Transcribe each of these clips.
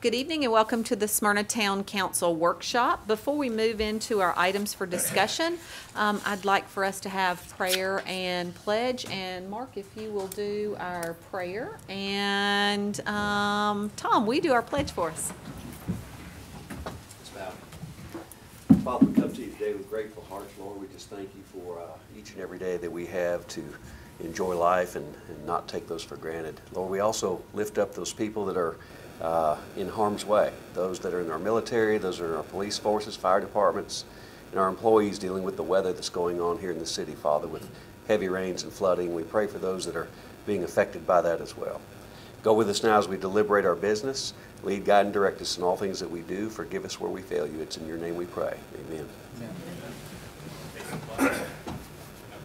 Good evening and welcome to the Smyrna Town Council Workshop. Before we move into our items for discussion, I'd like for us to have prayer and pledge. And Mark, if you will do our prayer. And Tom, will you do our pledge for us? Father, we come to you today with grateful hearts, Lord. We just thank you for each and every day that we have to enjoy life and not take those for granted. Lord, we also lift up those people that are in harm's way, those that are in our military, those that are in our police forces, fire departments, and our employees dealing with the weather that's going on here in the city, Father, with heavy rains and flooding. We pray for those that are being affected by that as well. Go with us now as we deliberate our business. Lead, guide, and direct us in all things that we do. Forgive us where we fail you. It's in your name we pray. Amen. Amen.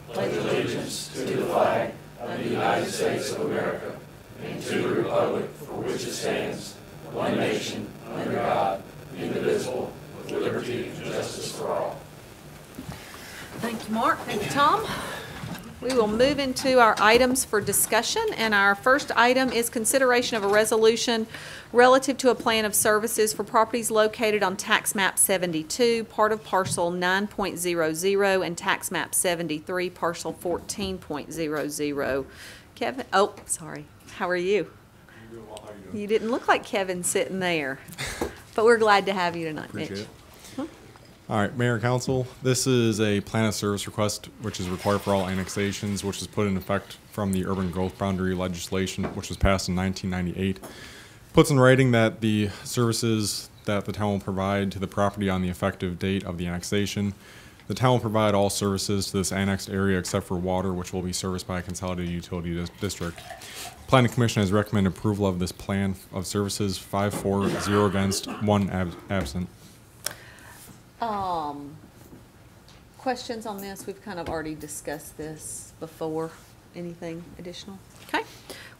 Pledge allegiance to the flag of the United States of America and to the republic for which it stands, one nation, under God, indivisible, with liberty and justice for all. Thank you, Mark. Thank you, Tom. We will move into our items for discussion, and our first item is consideration of a resolution relative to a plan of services for properties located on Tax Map 72, part of Parcel 9.00, and Tax Map 73, Parcel 14.00. Kevin, oh, sorry. How are you? I'm doing well. How are you doing? You didn't look like Kevin sitting there, but we're glad to have you tonight, Appreciate Mitch. it. All right, Mayor and Council, this is a plan of service request which is required for all annexations, which is put in effect from the urban growth boundary legislation, which was passed in 1998. Puts in writing that the services that the town will provide to the property on the effective date of the annexation. The town will provide all services to this annexed area except for water, which will be serviced by a consolidated utility district. Planning Commission has recommended approval of this plan of services, 5-4, 0 against, 1 absent. Questions on this? We've kind of already discussed this before. Anything additional? Okay.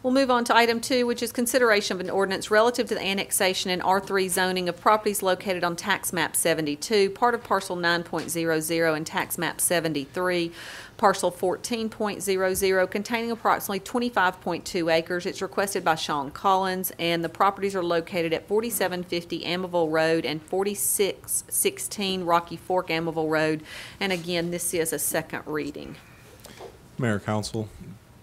We'll move on to item 2, which is consideration of an ordinance relative to the annexation in R3 zoning of properties located on Tax Map 72, part of Parcel 9.00 and Tax Map 73, Parcel 14.00, containing approximately 25.2 acres. It's requested by Sean Collins, and the properties are located at 4750 Amaville Road and 4616 Rocky Fork Amaville Road. And again, this is a second reading. Mayor, Council,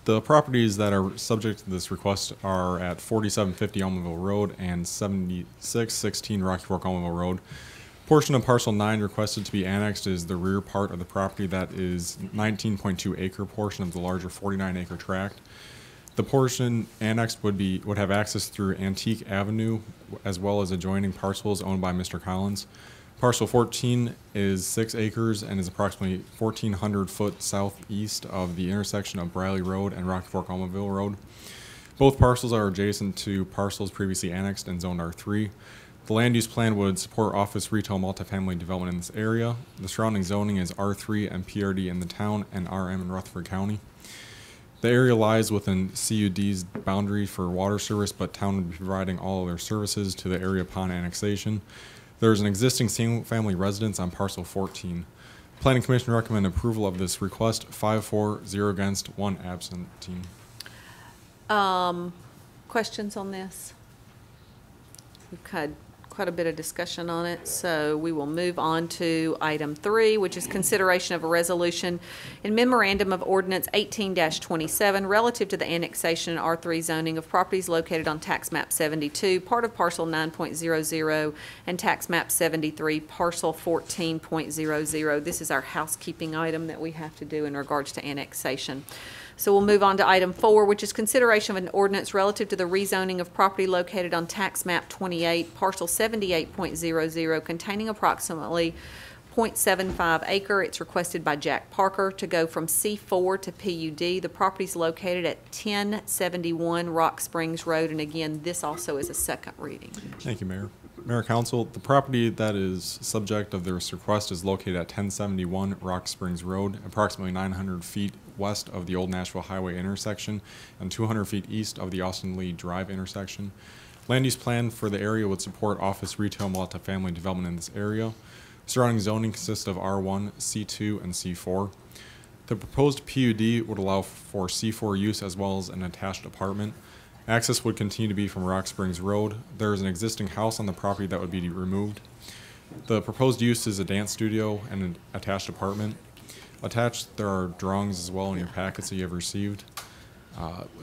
the properties that are subject to this request are at 4750 Almaville Road and 7616 Rocky Fork Almaville Road. Portion of Parcel 9 requested to be annexed is the rear part of the property that is 19.2 acre portion of the larger 49 acre tract. The portion annexed would have access through Antique Avenue as well as adjoining parcels owned by Mr. Collins. Parcel 14 is 6 acres and is approximately 1,400 foot southeast of the intersection of Briley Road and Rocky Fork Almaville Road. Both parcels are adjacent to parcels previously annexed and zoned R3. The land use plan would support office, retail, multifamily development in this area. The surrounding zoning is R3 and PRD in the town and RM in Rutherford County. The area lies within CUD's boundary for water service, but town would be providing all of their services to the area upon annexation. There is an existing single-family residence on Parcel 14. Planning Commission recommend approval of this request, 5-4, 0 against, 1 absentee. Questions on this? We've had quite a bit of discussion on it, so we will move on to item 3, which is consideration of a resolution in memorandum of ordinance 18-27 relative to the annexation in R3 zoning of properties located on Tax Map 72, part of Parcel 9.00 and Tax Map 73, Parcel 14.00. This is our housekeeping item that we have to do in regards to annexation. So we'll move on to item 4, which is consideration of an ordinance relative to the rezoning of property located on Tax Map 28, Parcel 78.00, containing approximately 0.75 acre. It's requested by Jack Parker to go from C4 to PUD. The property is located at 1071 Rock Springs Road, and again, this also is a second reading. Thank you, Mayor. Mayor, Council, the property that is subject of this request is located at 1071 Rock Springs Road, approximately 900 feet west of the Old Nashville Highway intersection and 200 feet east of the Austin Lee Drive intersection. Land use plan for the area would support office, retail, multifamily development in this area. Surrounding zoning consists of R1, C2, and C4. The proposed PUD would allow for C4 use as well as an attached apartment. Access would continue to be from Rock Springs Road. There is an existing house on the property that would be removed. The proposed use is a dance studio and an attached apartment. Attached, there are drawings as well in your packets that you have received,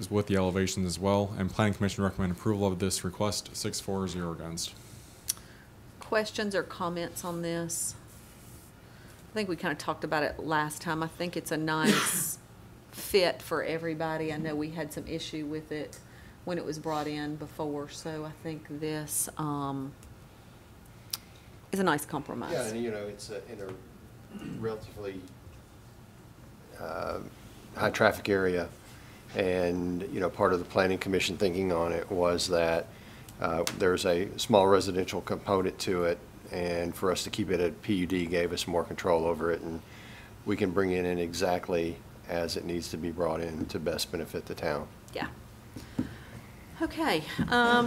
with the elevations as well. And Planning Commission recommend approval of this request, 6-4-0 against. Questions or comments on this? I think we kind of talked about it last time. I think it's a nice fit for everybody. I know we had some issue with it when it was brought in before, so I think this is a nice compromise. Yeah, and it's in a relatively high traffic area, and part of the Planning Commission thinking on it was that there's a small residential component to it, and for us to keep it at PUD gave us more control over it, and we can bring it in exactly as it needs to be brought in to best benefit the town. Yeah. Okay,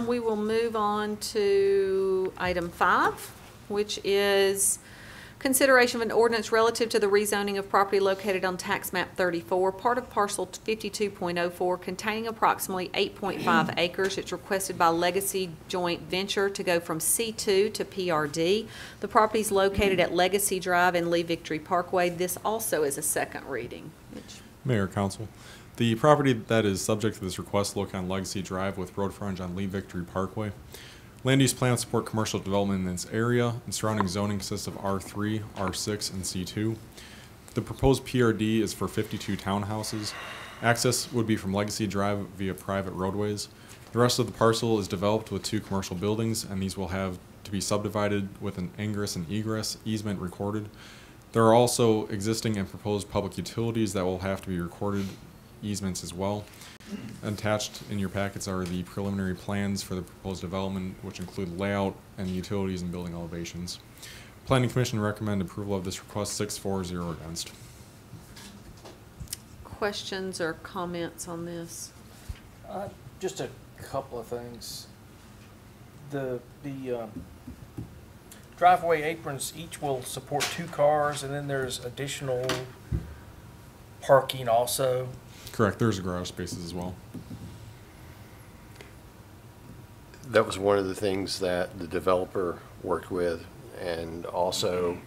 we will move on to item 5, which is consideration of an ordinance relative to the rezoning of property located on tax map 34, part of parcel 52.04, containing approximately 8.5 acres. It's requested by Legacy Joint Venture to go from C2 to PRD. The property is located at Legacy Drive and Lee Victory Parkway. This also is a second reading. Mayor, Council. The property that is subject to this request located on Legacy Drive with road frontage on Lee Victory Parkway. Land use plan support commercial development in this area, and surrounding zoning consists of R3, R6, and C2. The proposed PRD is for 52 townhouses. Access would be from Legacy Drive via private roadways. The rest of the parcel is developed with 2 commercial buildings, and these will have to be subdivided with an ingress and egress easement recorded. There are also existing and proposed public utilities that will have to be recorded easements as well. Attached in your packets are the preliminary plans for the proposed development, which include layout and utilities and building elevations. Planning Commission recommend approval of this request, 6-4-0 against. Questions or comments on this? Just a couple of things. The driveway aprons each will support 2 cars, and then there's additional parking also. Correct, there's garage spaces as well. That was one of the things that the developer worked with, and also,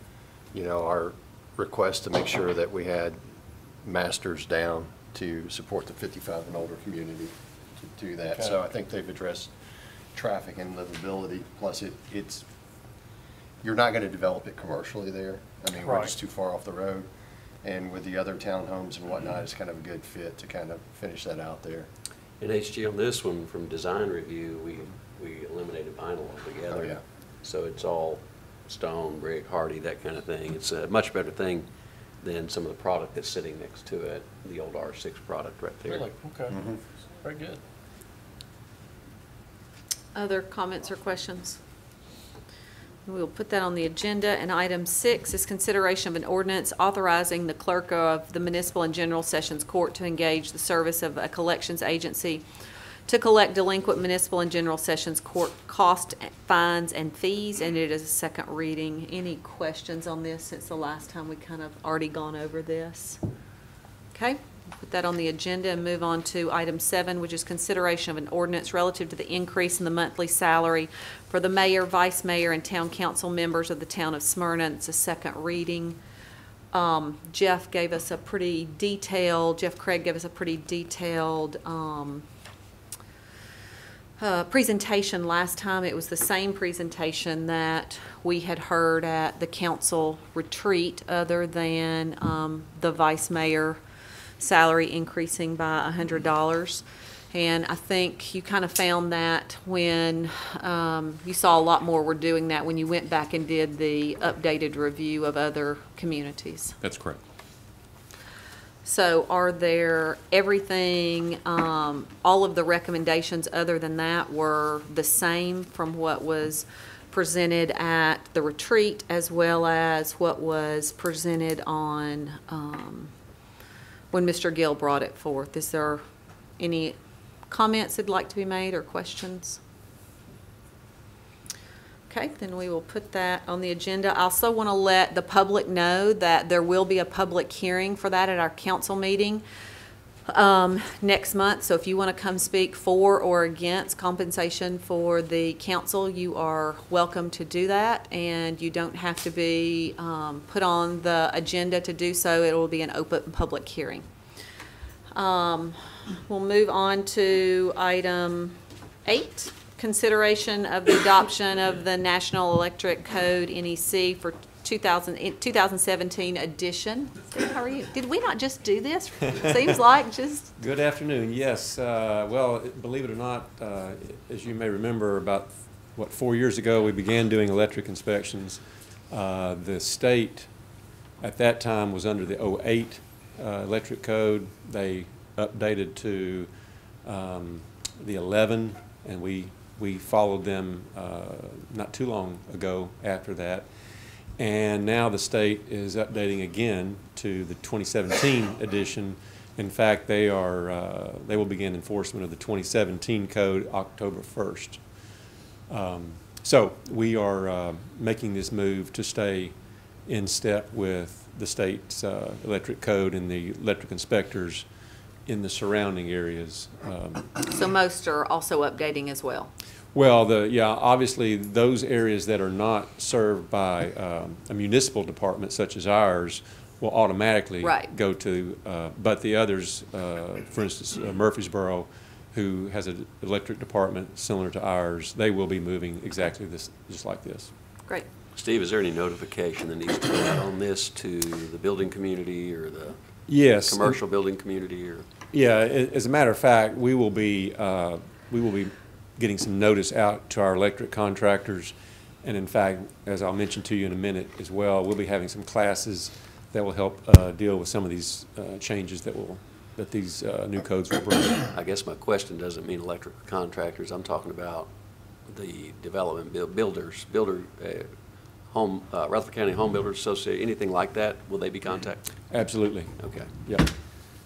our request to make sure that we had masters down to support the 55 and older community to do that. Okay. So I think they've addressed traffic and livability, plus you're not going to develop it commercially there. I mean, we're Right. just too far off the road. And with the other townhomes and whatnot, it's kind of a good fit to kind of finish that out there. And HG on this one, from design review, we eliminated vinyl altogether. Oh, yeah. So it's all stone, brick, hardy, that kind of thing. It's a much better thing than some of the product that's sitting next to it, the old R6 product right there. Really? Okay. Very good. Other comments or questions? We'll put that on the agenda. And item 6 is consideration of an ordinance authorizing the clerk of the Municipal and General Sessions Court to engage the service of a collections agency to collect delinquent municipal and general sessions court cost, fines, and fees, and it is a second reading. Any questions on this since the last time we kind of already gone over this? Okay. Put that on the agenda and move on to item 7, which is consideration of an ordinance relative to the increase in the monthly salary for the mayor, vice mayor, and town council members of the town of Smyrna. It's a second reading. Jeff Craig gave us a pretty detailed presentation last time. It was the same presentation that we had heard at the council retreat, other than the vice mayor salary increasing by $100. And I think you kind of found that when you saw a lot more were doing that when you went back and did the updated review of other communities. That's correct. So are there everything, all of the recommendations other than that were the same from what was presented at the retreat as well as what was presented on when Mr. Gill brought it forth? Is there any comments that'd like to be made or questions? Okay, then we will put that on the agenda. I also want to let the public know that there will be a public hearing for that at our council meeting. next month. So if you want to come speak for or against compensation for the council, you are welcome to do that. And you don't have to be put on the agenda to do so. It will be an open public hearing. We'll move on to item 8, consideration of the adoption of the National Electric Code, NEC, for 2017 edition. Steve, how are you? Did we not just do this? Seems like just... Good afternoon. Yes. Well, believe it or not, as you may remember, about, 4 years ago, we began doing electric inspections. The state at that time was under the 08 electric code. They updated to the 11, and we followed them not too long ago after that. And now the state is updating again to the 2017 edition. In fact, they will begin enforcement of the 2017 code October 1st. So we are making this move to stay in step with the state's electric code and the electric inspectors in the surrounding areas. So most are also updating as well. Well, obviously those areas that are not served by a municipal department such as ours will automatically go to, but the others, for instance, Murfreesboro, who has an electric department similar to ours, they will be moving exactly this, just like this. Great. Steve, is there any notification that needs to go out on this to the building community or the commercial building community? Or? Yeah, as a matter of fact, we will be getting some notice out to our electric contractors. And in fact, as I'll mention to you in a minute as well, we'll be having some classes that will help deal with some of these changes that these new codes will bring. I guess my question doesn't mean electric contractors. I'm talking about the development builders, Rutherford County Home Builders Association, anything like that. Will they be contacted? Absolutely. Okay. Yeah.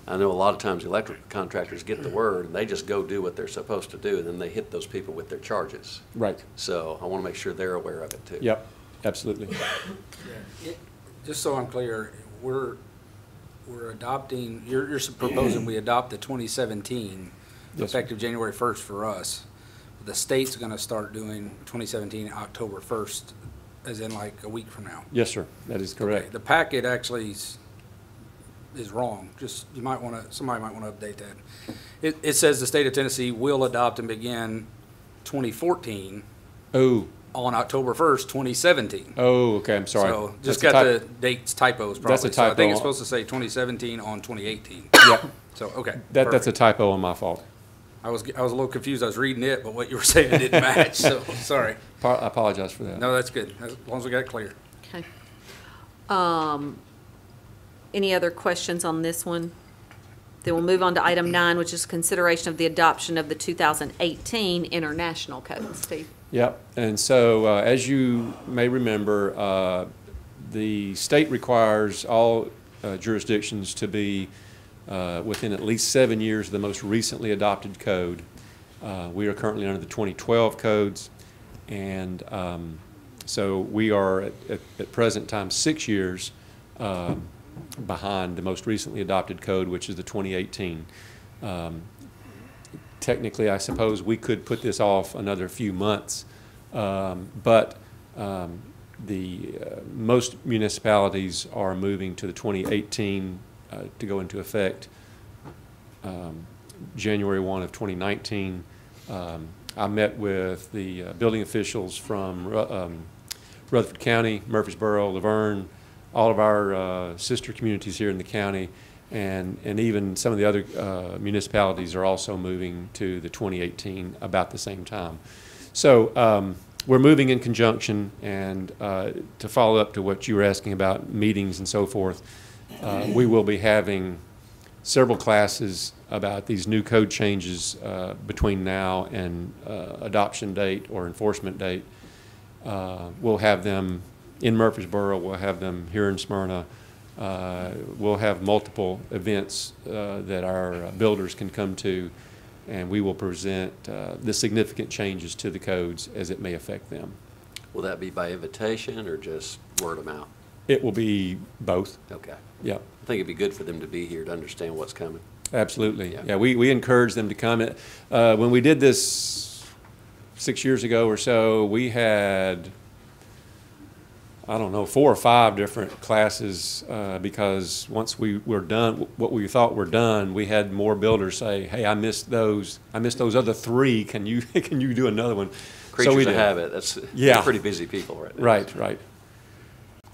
I know a lot of times electric contractors get the word and they just go do what they're supposed to do, and then they hit those people with their charges. Right. So I want to make sure they're aware of it too. Yep. Absolutely. Just so I'm clear, we're adopting, you're proposing we adopt the 2017 Yes, effective January 1st for us. The state's going to start doing 2017 October 1st, as in like a week from now. Yes, sir. That is correct. Okay, the packet actually is wrong. Just, somebody might want to update that. It says the state of Tennessee will adopt and begin 2014 Oh. on October 1st, 2017. Oh, okay. I'm sorry. So just That's got a the dates typos probably. That's a So I think typo. it's supposed to say 2017 on 2018. Yep. So, okay. That's perfect. a typo on my fault. I was a little confused. I was reading it, but what you were saying didn't match, so, sorry. I apologize for that. No, that's good, as long as we got it clear. Okay. Any other questions on this one? Then we'll move on to item 9, which is consideration of the adoption of the 2018 International Code. Steve? Yep. And so, as you may remember, the state requires all jurisdictions to be within at least 7 years of the most recently adopted code. We are currently under the 2012 codes, and so we are at present time 6 years behind the most recently adopted code, which is the 2018. Technically, I suppose we could put this off another few months, but most municipalities are moving to the 2018 to go into effect January 1 of 2019. I met with the building officials from Rutherford County, Murfreesboro, Laverne, all of our sister communities here in the county, and even some of the other municipalities are also moving to the 2018 about the same time. So we're moving in conjunction, and to follow up to what you were asking about meetings and so forth, we will be having several classes about these new code changes between now and adoption date or enforcement date. We'll have them in Murfreesboro, we'll have them here in Smyrna. We'll have multiple events that our builders can come to, and we will present the significant changes to the codes as it may affect them. Will that be by invitation or just word of mouth? It will be both. Okay. Yeah. I think it'd be good for them to be here to understand what's coming. Absolutely. Yeah, we encourage them to come. When we did this 6 years ago or so, we had, I don't know, 4 or 5 different classes because once we were done, what we thought were done, we had more builders say, "Hey, I missed those other 3. Can you do another one?" Creatures we of did. habit. That's Yeah. pretty busy people right now. Right.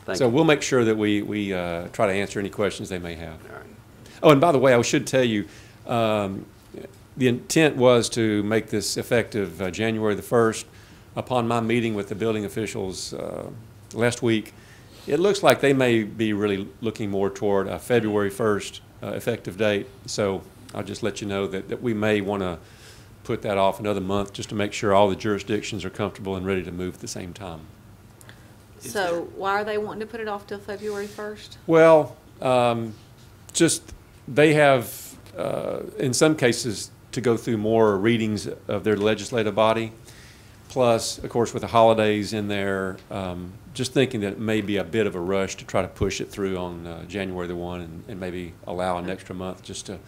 Thank So you. we'll make sure that we try to answer any questions they may have. All right. Oh, and by the way, I should tell you, the intent was to make this effective January the 1st. Upon my meeting with the building officials last week, it looks like they may be really looking more toward a February 1st effective date. So I'll just let you know that we may want to put that off another month just to make sure all the jurisdictions are comfortable and ready to move at the same time. So why are they wanting to put it off till February 1st? Well, just they have, in some cases, to go through more readings of their legislative body. Plus, of course, with the holidays in there, just thinking that it may be a bit of a rush to try to push it through on January the 1 and maybe allow an extra month just to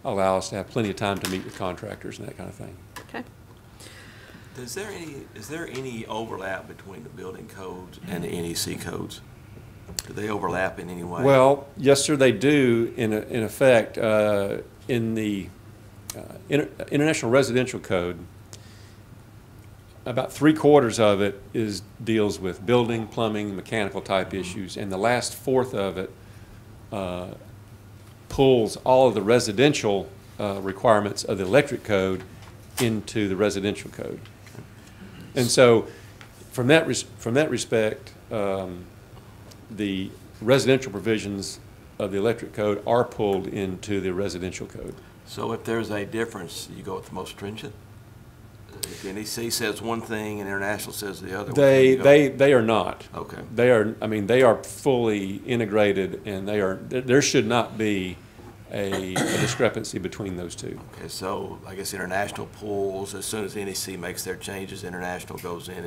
allow us to have plenty of time to meet with contractors and that kind of thing. Okay. Is there any overlap between the building codes and the NEC codes? Do they overlap in any way? Well, yes, sir, they do. In effect, in the International Residential Code, about 3/4 of it deals with building, plumbing, mechanical type issues, and the last 1/4 of it pulls all of the residential requirements of the electric code into the residential code. And so, from that respect, the residential provisions of the electric code are pulled into the residential code. So if there's a difference, you go with the most stringent? If the NEC says one thing and International says the other? They are not. Okay. They are fully integrated, and there should not be a discrepancy between those two. Okay, so I guess International pulls, as soon as NEC makes their changes, International goes in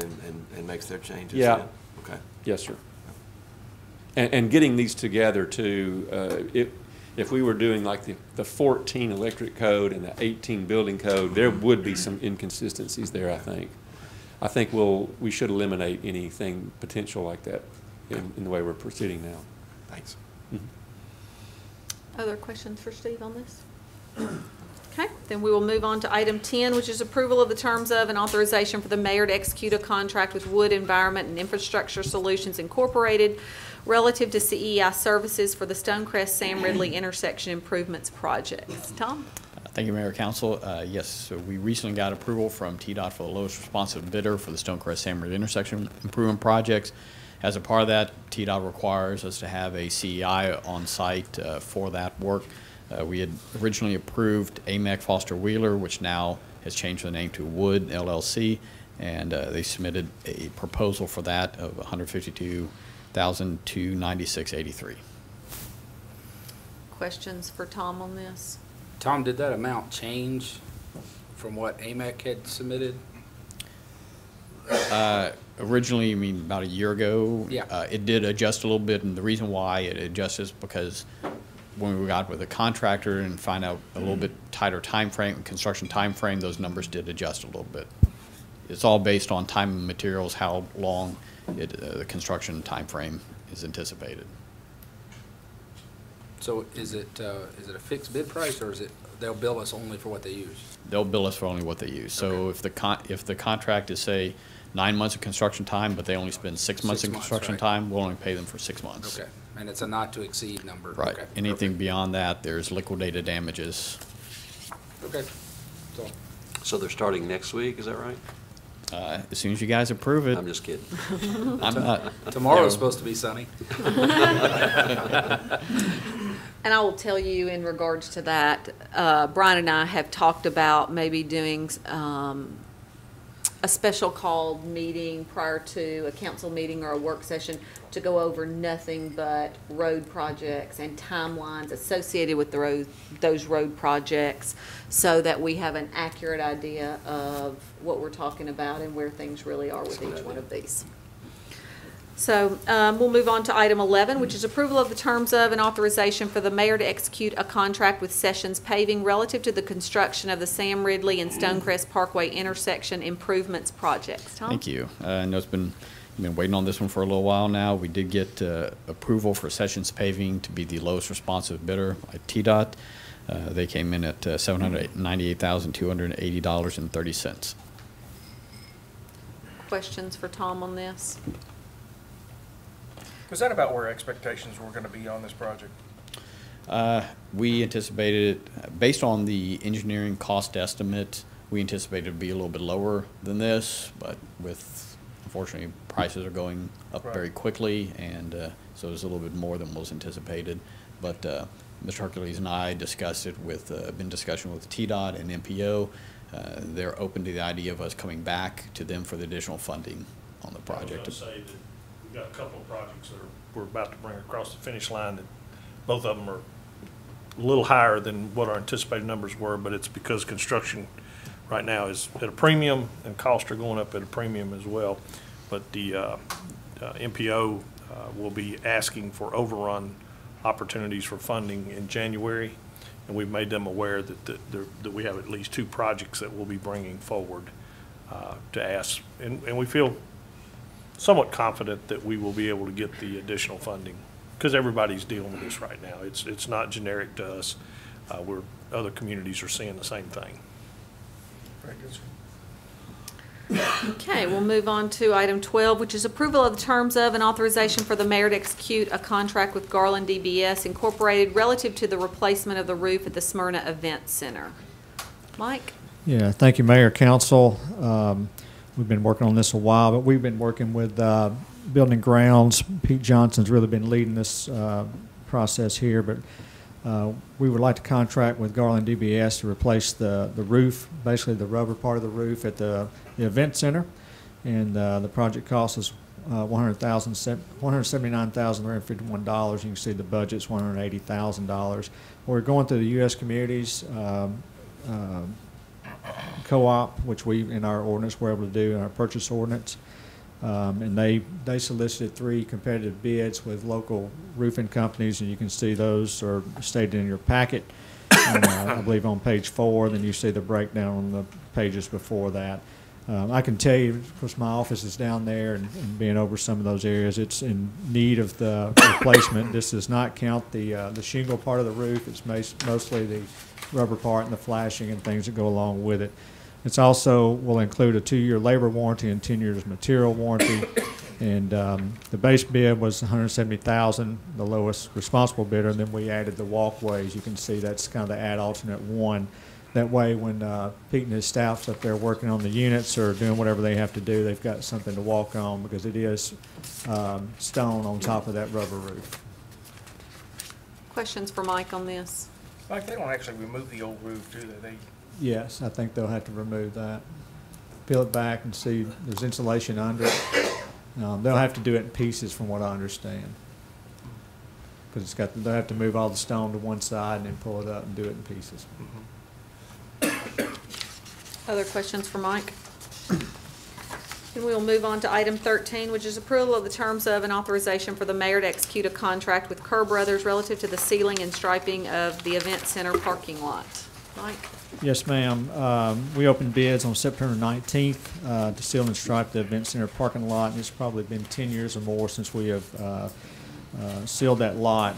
and makes their changes? Yeah. then? Okay. Yes, sir. And getting these together too, if we were doing like the 14 electric code and the 18 building code, there would be some inconsistencies there, I think. I think we should eliminate anything potential like that in the way we're proceeding now. Thanks. Other questions for Steve on this? Okay, then we will move on to item 10, which is approval of the terms of and authorization for the mayor to execute a contract with Wood Environment and Infrastructure Solutions Incorporated relative to CEI services for the Stonecrest Sam Ridley intersection improvements projects. Tom? Thank you, Mayor Council. Yes, so we recently got approval from TDOT for the lowest responsive bidder for the Stonecrest Sam Ridley intersection improvement projects. As a part of that, TDOT requires us to have a CEI on site for that work. We had originally approved AMEC Foster Wheeler, which now has changed the name to Wood LLC, and they submitted a proposal for that of $152,296.83. Questions for Tom on this? Tom, did that amount change from what AMEC had submitted? Originally, I mean, about a year ago, Yeah. it did adjust a little bit, and the reason why it adjusts is because when we got with the contractor and find out a little bit tighter time frame, construction time frame, those numbers did adjust a little bit. It's all based on time and materials, how long the construction time frame is anticipated. So is it a fixed bid price, or is it, they'll bill us only for what they use? They'll bill us for only what they use. So if the contract is, say, 9 months of construction time, but they only spend 6 months 6 in months, construction right. time, we'll only pay them for 6 months. Okay, and it's a not to exceed number? Right. Okay, Anything perfect. beyond that, there's liquidated damages. Okay, so, So they're starting next week, is that right? As soon as you guys approve it, I'm just kidding. I'm not. tomorrow's supposed to be sunny. And I will tell you in regards to that, Brian and I have talked about maybe doing a special called meeting prior to a council meeting or a work session to go over nothing but road projects and timelines associated with those road projects, so that we have an accurate idea of what we're talking about and where things really are with each one of these. So we'll move on to item 11, which is approval of the terms of and authorization for the mayor to execute a contract with Sessions Paving relative to the construction of the Sam Ridley and Stonecrest Parkway intersection improvements projects. Tom? Thank you. I know you've been waiting on this one for a little while now. We did get approval for Sessions Paving to be the lowest responsive bidder by TDOT. They came in at $798,280.30. Questions for Tom on this? Was that about where expectations were gonna be on this project? We anticipated, based on the engineering cost estimate, we anticipated it to be a little bit lower than this, but unfortunately, prices are going up Right. very quickly, and so it's a little bit more than was anticipated. But Mr. Hercules and I discussed it with, been discussion with TDOT and MPO. They're open to the idea of us coming back to them for the additional funding on the project. I was going to say that we've got a couple of projects that we're about to bring across the finish line, that both of them are a little higher than what our anticipated numbers were, but it's because construction right now is at a premium and costs are going up at a premium as well. But the MPO will be asking for overrun opportunities for funding in January, and we've made them aware that we have at least 2 projects that we'll be bringing forward to ask, and we feel somewhat confident that we will be able to get the additional funding, because everybody's dealing with this right now. It's not generic to us. Other communities are seeing the same thing. Very good, sir. Okay, we'll move on to item 12, which is approval of the terms of and authorization for the mayor to execute a contract with Garland DBS Incorporated relative to the replacement of the roof at the Smyrna Event Center. Mike? Yeah, thank you, Mayor, Council. We've been working on this a while, but we've been working with Building Grounds. Pete Johnson's really been leading this process here, but we would like to contract with Garland DBS to replace the roof, basically the rubber part of the roof at the event center, and the project cost is $179,351. You can see the budget's $180,000. We're going through the U.S. Communities co-op, which we in our ordinance were able to do in our purchase ordinance, and they solicited 3 competitive bids with local roofing companies, and you can see those are stated in your packet. And, I believe on page 4. Then you see the breakdown on the pages before that. I can tell you, of course, my office is down there, and being over some of those areas, it's in need of the replacement. This does not count the shingle part of the roof. It's mostly the rubber part and the flashing and things that go along with it. It's also will include a 2-year labor warranty and 10 years material warranty. And the base bid was $170,000, the lowest responsible bidder. And then we added the walkways. You can see that's kind of the add alternate 1. That way, when Pete and his staff's up there working on the units or doing whatever they have to do, they've got something to walk on, because it is stone on top of that rubber roof. Questions for Mike on this? Mike, they don't actually remove the old roof, do they? Yes, I think they'll have to remove that. Peel it back and see there's insulation under it. They'll have to do it in pieces, from what I understand, because they'll have to move all the stone to one side and then pull it up and do it in pieces. Other questions for Mike? And we'll move on to item 13, which is approval of the terms of and authorization for the mayor to execute a contract with Kerr Brothers relative to the sealing and striping of the event center parking lot. Mike? Yes, ma'am. We opened bids on September 19th to seal and stripe the event center parking lot, and it's probably been 10 years or more since we have sealed that lot.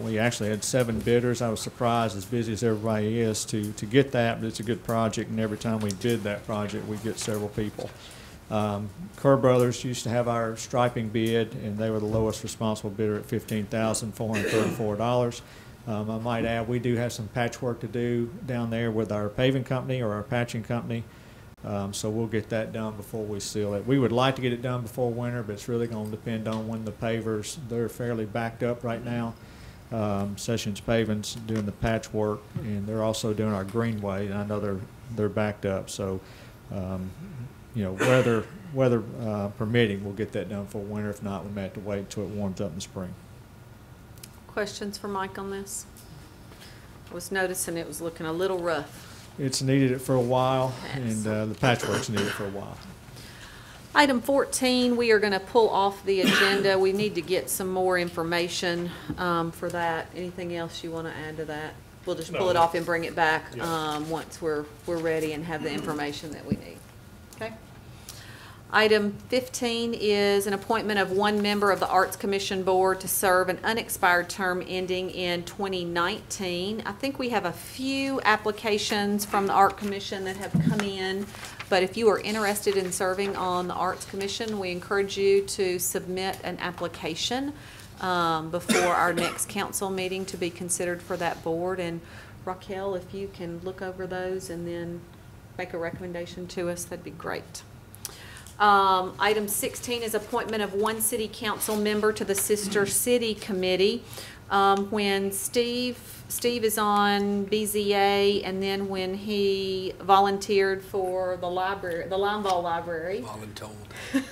We actually had 7 bidders. I was surprised, as busy as everybody is, to get that, but it's a good project, and every time we bid that project, we get several people. Kerr Brothers used to have our striping bid, and they were the lowest responsible bidder at $15,434. I might add, we do have some patchwork to do down there with our paving company or our patching company, so we'll get that done before we seal it. We would like to get it done before winter, but it's really going to depend on when the pavers, they're fairly backed up right now. Sessions Paving's doing the patchwork, and they're also doing our greenway, and I know they're backed up, so you know, weather permitting, we'll get that done for winter. If not, we may have to wait until it warms up in the spring. Questions for Mike on this? I was noticing it was looking a little rough. It's needed it for a while, Yes. and the patchwork's needed for a while. Item 14, we are going to pull off the agenda. We need to get some more information for that. Anything else you want to add to that? We'll just pull it off and bring it back once we're ready and have the information that we need. Okay? Item 15 is an appointment of one member of the Arts Commission Board to serve an unexpired term ending in 2019. I think we have a few applications from the Art Commission that have come in, but if you are interested in serving on the Arts Commission, we encourage you to submit an application before our next council meeting to be considered for that board. And Raquel, if you can look over those and then make a recommendation to us, that'd be great. Item 16 is appointment of one city council member to the Sister City Committee. When Steve is on BZA, and then when he volunteered for the library, the Limeball Library. Voluntold.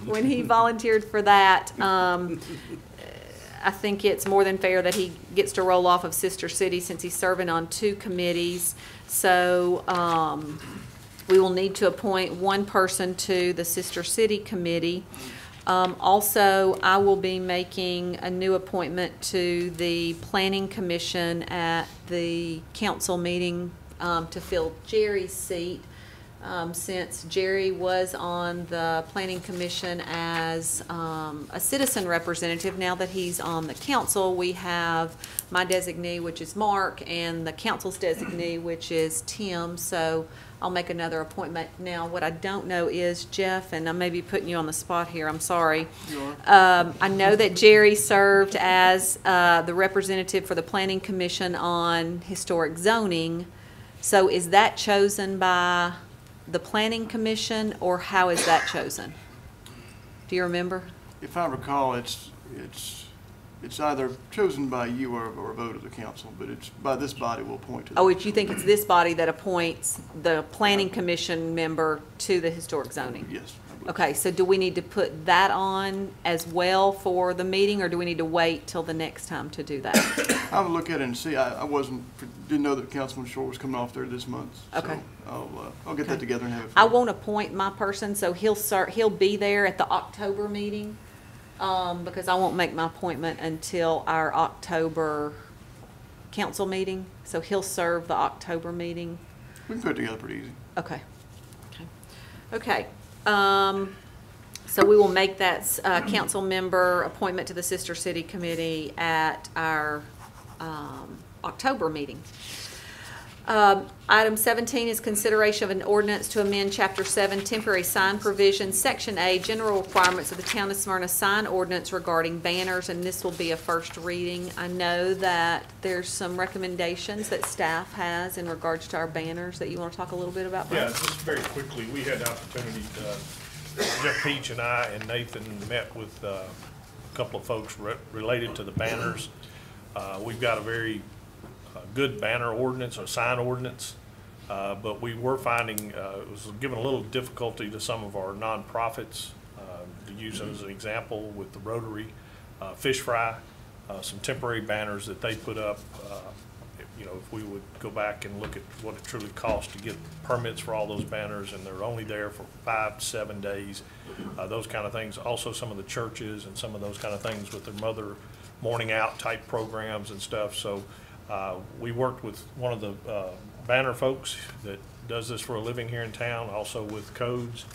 When he volunteered for that, I think it's more than fair that he gets to roll off of Sister City since he's serving on 2 committees. So, we will need to appoint one person to the Sister City Committee. Also, I will be making a new appointment to the Planning Commission at the council meeting to fill Jerry's seat. Since Jerry was on the Planning Commission as a citizen representative, now that he's on the council, we have my designee, which is Mark, and the council's designee, which is Tim. So I'll make another appointment. Now, what I don't know is, Jeff, and I may be putting you on the spot here, I'm sorry. I know that Jerry served as the representative for the Planning Commission on historic zoning. So is that chosen by the Planning Commission, or how is that chosen? Do you remember? If I recall, it's either chosen by you or a vote of the council, but it's by this body will appoint to. Oh, if you think it's this body that appoints the Planning Commission member to the historic zoning? Yes. Okay, so do we need to put that on as well for the meeting, or do we need to wait till the next time to do that? I will look at it and see. I didn't know that Councilman Shore was coming off there this month. Okay. So I'll get that together and have it. I won't appoint my person, so he'll be there at the October meeting, because I won't make my appointment until our October council meeting. So he'll serve the October meeting. We can put it together pretty easy. Okay. Okay. So we will make that council member appointment to the Sister City Committee at our October meeting. Item 17 is consideration of an ordinance to amend Chapter 7 temporary sign provisions, Section A, general requirements of the Town of Smyrna sign ordinance regarding banners, and this will be a first reading. I know that there's some recommendations that staff has in regards to our banners that you want to talk a little bit about. Yeah, just very quickly, we had the opportunity, Jeff Peach and I and Nathan met with a couple of folks related to the banners. We've got a very good banner ordinance or sign ordinance, but we were finding it was giving a little difficulty to some of our nonprofits. To use as an example, with the Rotary Fish Fry, some temporary banners that they put up. If we would go back and look at what it truly costs to get permits for all those banners, and they're only there for 5 to 7 days, those kind of things. Also, some of the churches and some of those kind of things with their Mother Morning Out type programs and stuff. So we worked with one of the banner folks that does this for a living here in town, also with codes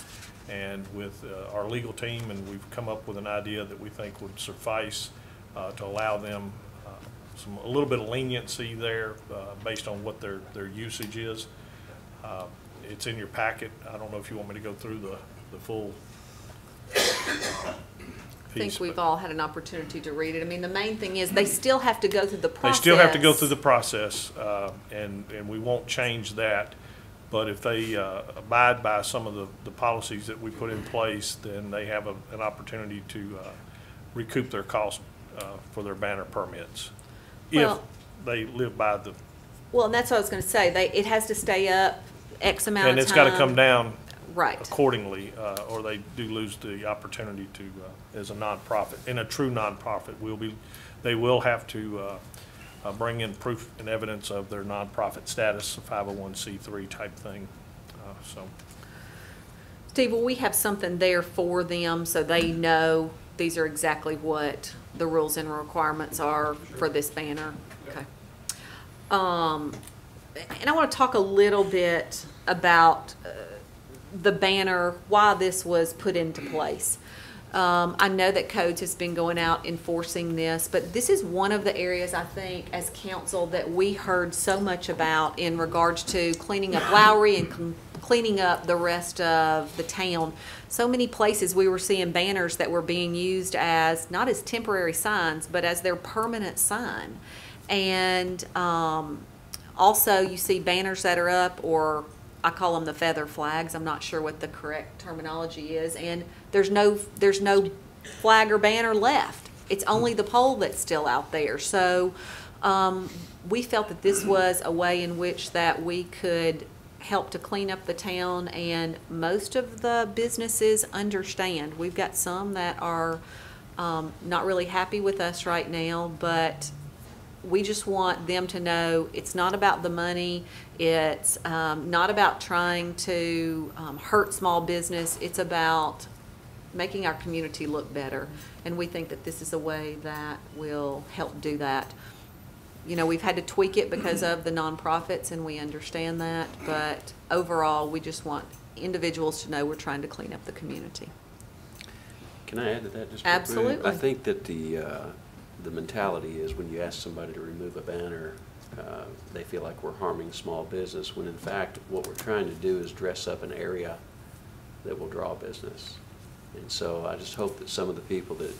and with our legal team, and we've come up with an idea that we think would suffice to allow them a little bit of leniency there based on what their usage is. It's in your packet. I don't know if you want me to go through the full I think we've all had an opportunity to read it. I mean, the main thing is they still have to go through the process. They still have to go through the process, and we won't change that. But if they abide by some of the policies that we put in place, then they have an opportunity to recoup their cost for their banner permits. If they live by the... Well, and that's what I was going to say. It has to stay up X amount of time. And it's got to come down right accordingly, or they do lose the opportunity to, as a nonprofit. In a true nonprofit, they will have to bring in proof and evidence of their nonprofit status, a 501c3 type thing. Steve, will we have something there for them so they know these are exactly what the rules and requirements are for this banner? Okay. And I want to talk a little bit about the banner, why this was put into place. I know that Codes has been going out enforcing this, but this is one of the areas I think as council that we heard so much about in regards to cleaning up Lowry and cleaning up the rest of the town. So many places we were seeing banners that were being used as, not as temporary signs, but as their permanent sign. And also you see banners that are up, or I call them the feather flags. I'm not sure what the correct terminology is. And there's no flag or banner left. It's only the pole that's still out there. So we felt that this was a way in which that we could help to clean up the town, and most of the businesses understand. We've got some that are not really happy with us right now, but we just want them to know it's not about the money. It's not about trying to hurt small business. It's about making our community look better. And we think that this is a way that will help do that. You know, we've had to tweak it because of the nonprofits, and we understand that. But overall, we just want individuals to know we're trying to clean up the community. Can I add to that just real quick? Absolutely. I think that the mentality is when you ask somebody to remove a banner, they feel like we're harming small business, when in fact what we're trying to do is dress up an area that will draw business. And so I just hope that some of the people that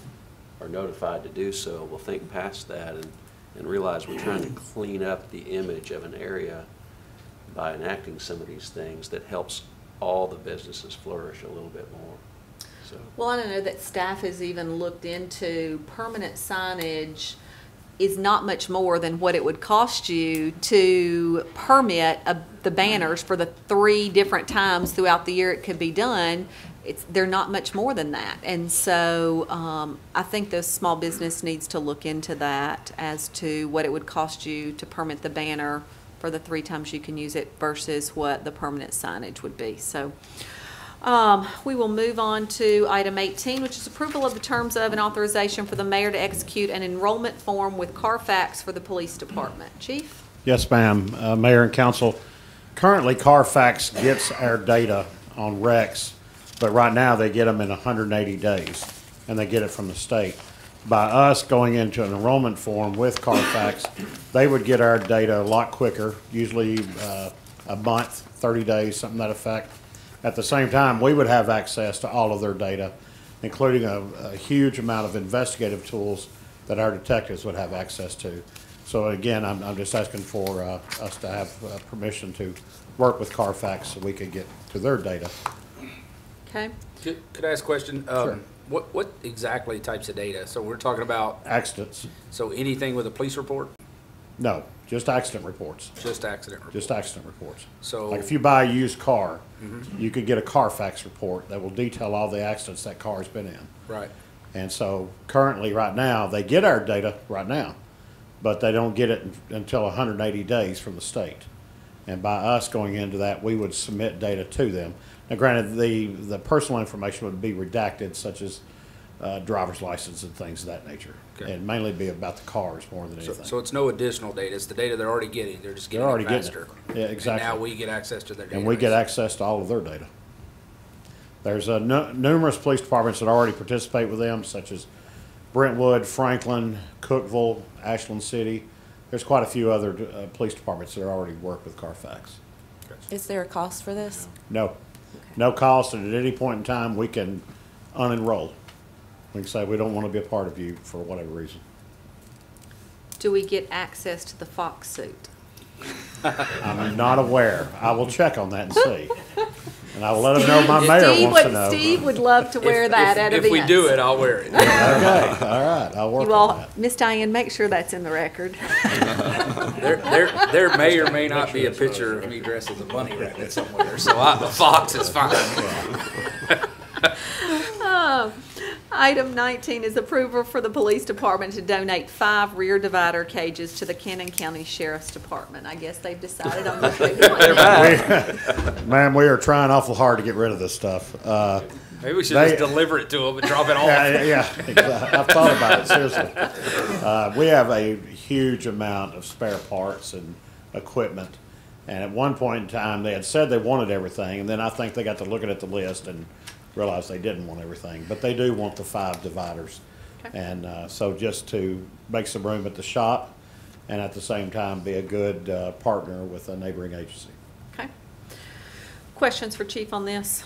are notified to do so will think past that and realize we're trying to clean up the image of an area by enacting some of these things that helps all the businesses flourish a little bit more. So. Well, I know that staff has even looked into permanent signage is not much more than what it would cost you to permit the banners for the 3 different times throughout the year it could be done. They're not much more than that. And so I think the small business needs to look into that as to what it would cost you to permit the banner for the 3 times you can use it versus what the permanent signage would be. So we will move on to item 18, which is approval of the terms of and authorization for the mayor to execute an enrollment form with Carfax for the police department. Chief? Yes, ma'am. Mayor and council, currently Carfax gets our data on wrecks, but right now they get them in 180 days, and they get it from the state. By us going into an enrollment form with Carfax, they would get our data a lot quicker, usually a month, 30 days, something to that effect. At the same time, we would have access to all of their data, including a huge amount of investigative tools that our detectives would have access to. So again, I'm just asking for us to have permission to work with Carfax so we could get to their data. Okay. Could I ask a question? Sure. What exactly types of data? So we're talking about, Accidents. so anything with a police report? No, just accident reports. Just accident report? Just accident reports. So. Like if you buy a used car, you could get a Carfax report that will detail all the accidents that car's been in. Right. And so currently, right now, they get our data right now, but they don't get it until 180 days from the state. And by us going into that, we would submit data to them. Now granted, the personal information would be redacted, such as driver's license and things of that nature. Okay. And mainly be about the cars more than anything. So it's no additional data, it's the data they're already getting, they're just getting They're already it getting faster. it. Yeah, exactly. And now we get access to their data. And we get access to all of their data. There's numerous police departments that already participate with them, such as Brentwood, Franklin, Cookeville, Ashland City. There's quite a few other police departments that already work with Carfax. Is there a cost for this? No. No cost, and at any point in time, we can unenroll. We can say we don't want to be a part of you for whatever reason. Do we get access to the Fox suit? I'm not aware. I will check on that and see. And I will let them know my mayor wants to know. Steve would love to wear that at events. If we do it, I'll wear it. Okay, all right, I'll work You on all, that. Miss Diane, make sure that's in the record. There may or may not be a picture of me dressed as a bunny rabbit somewhere, so the fox is fine. Item 19 is approval for the police department to donate 5 rear divider cages to the Cannon County Sheriff's Department. I guess they've decided on what they want. Ma'am, we are trying awful hard to get rid of this stuff. Maybe we should They- just deliver it to them and drop it off. Yeah, exactly. I've thought about it, seriously. We have a huge amount of spare parts and equipment. And at one point in time, they had said they wanted everything, and then I think they got to looking at the list and realized they didn't want everything. But they do want the 5 dividers. Okay. And so just to make some room at the shop and at the same time be a good partner with a neighboring agency. Okay. Questions for Chief on this?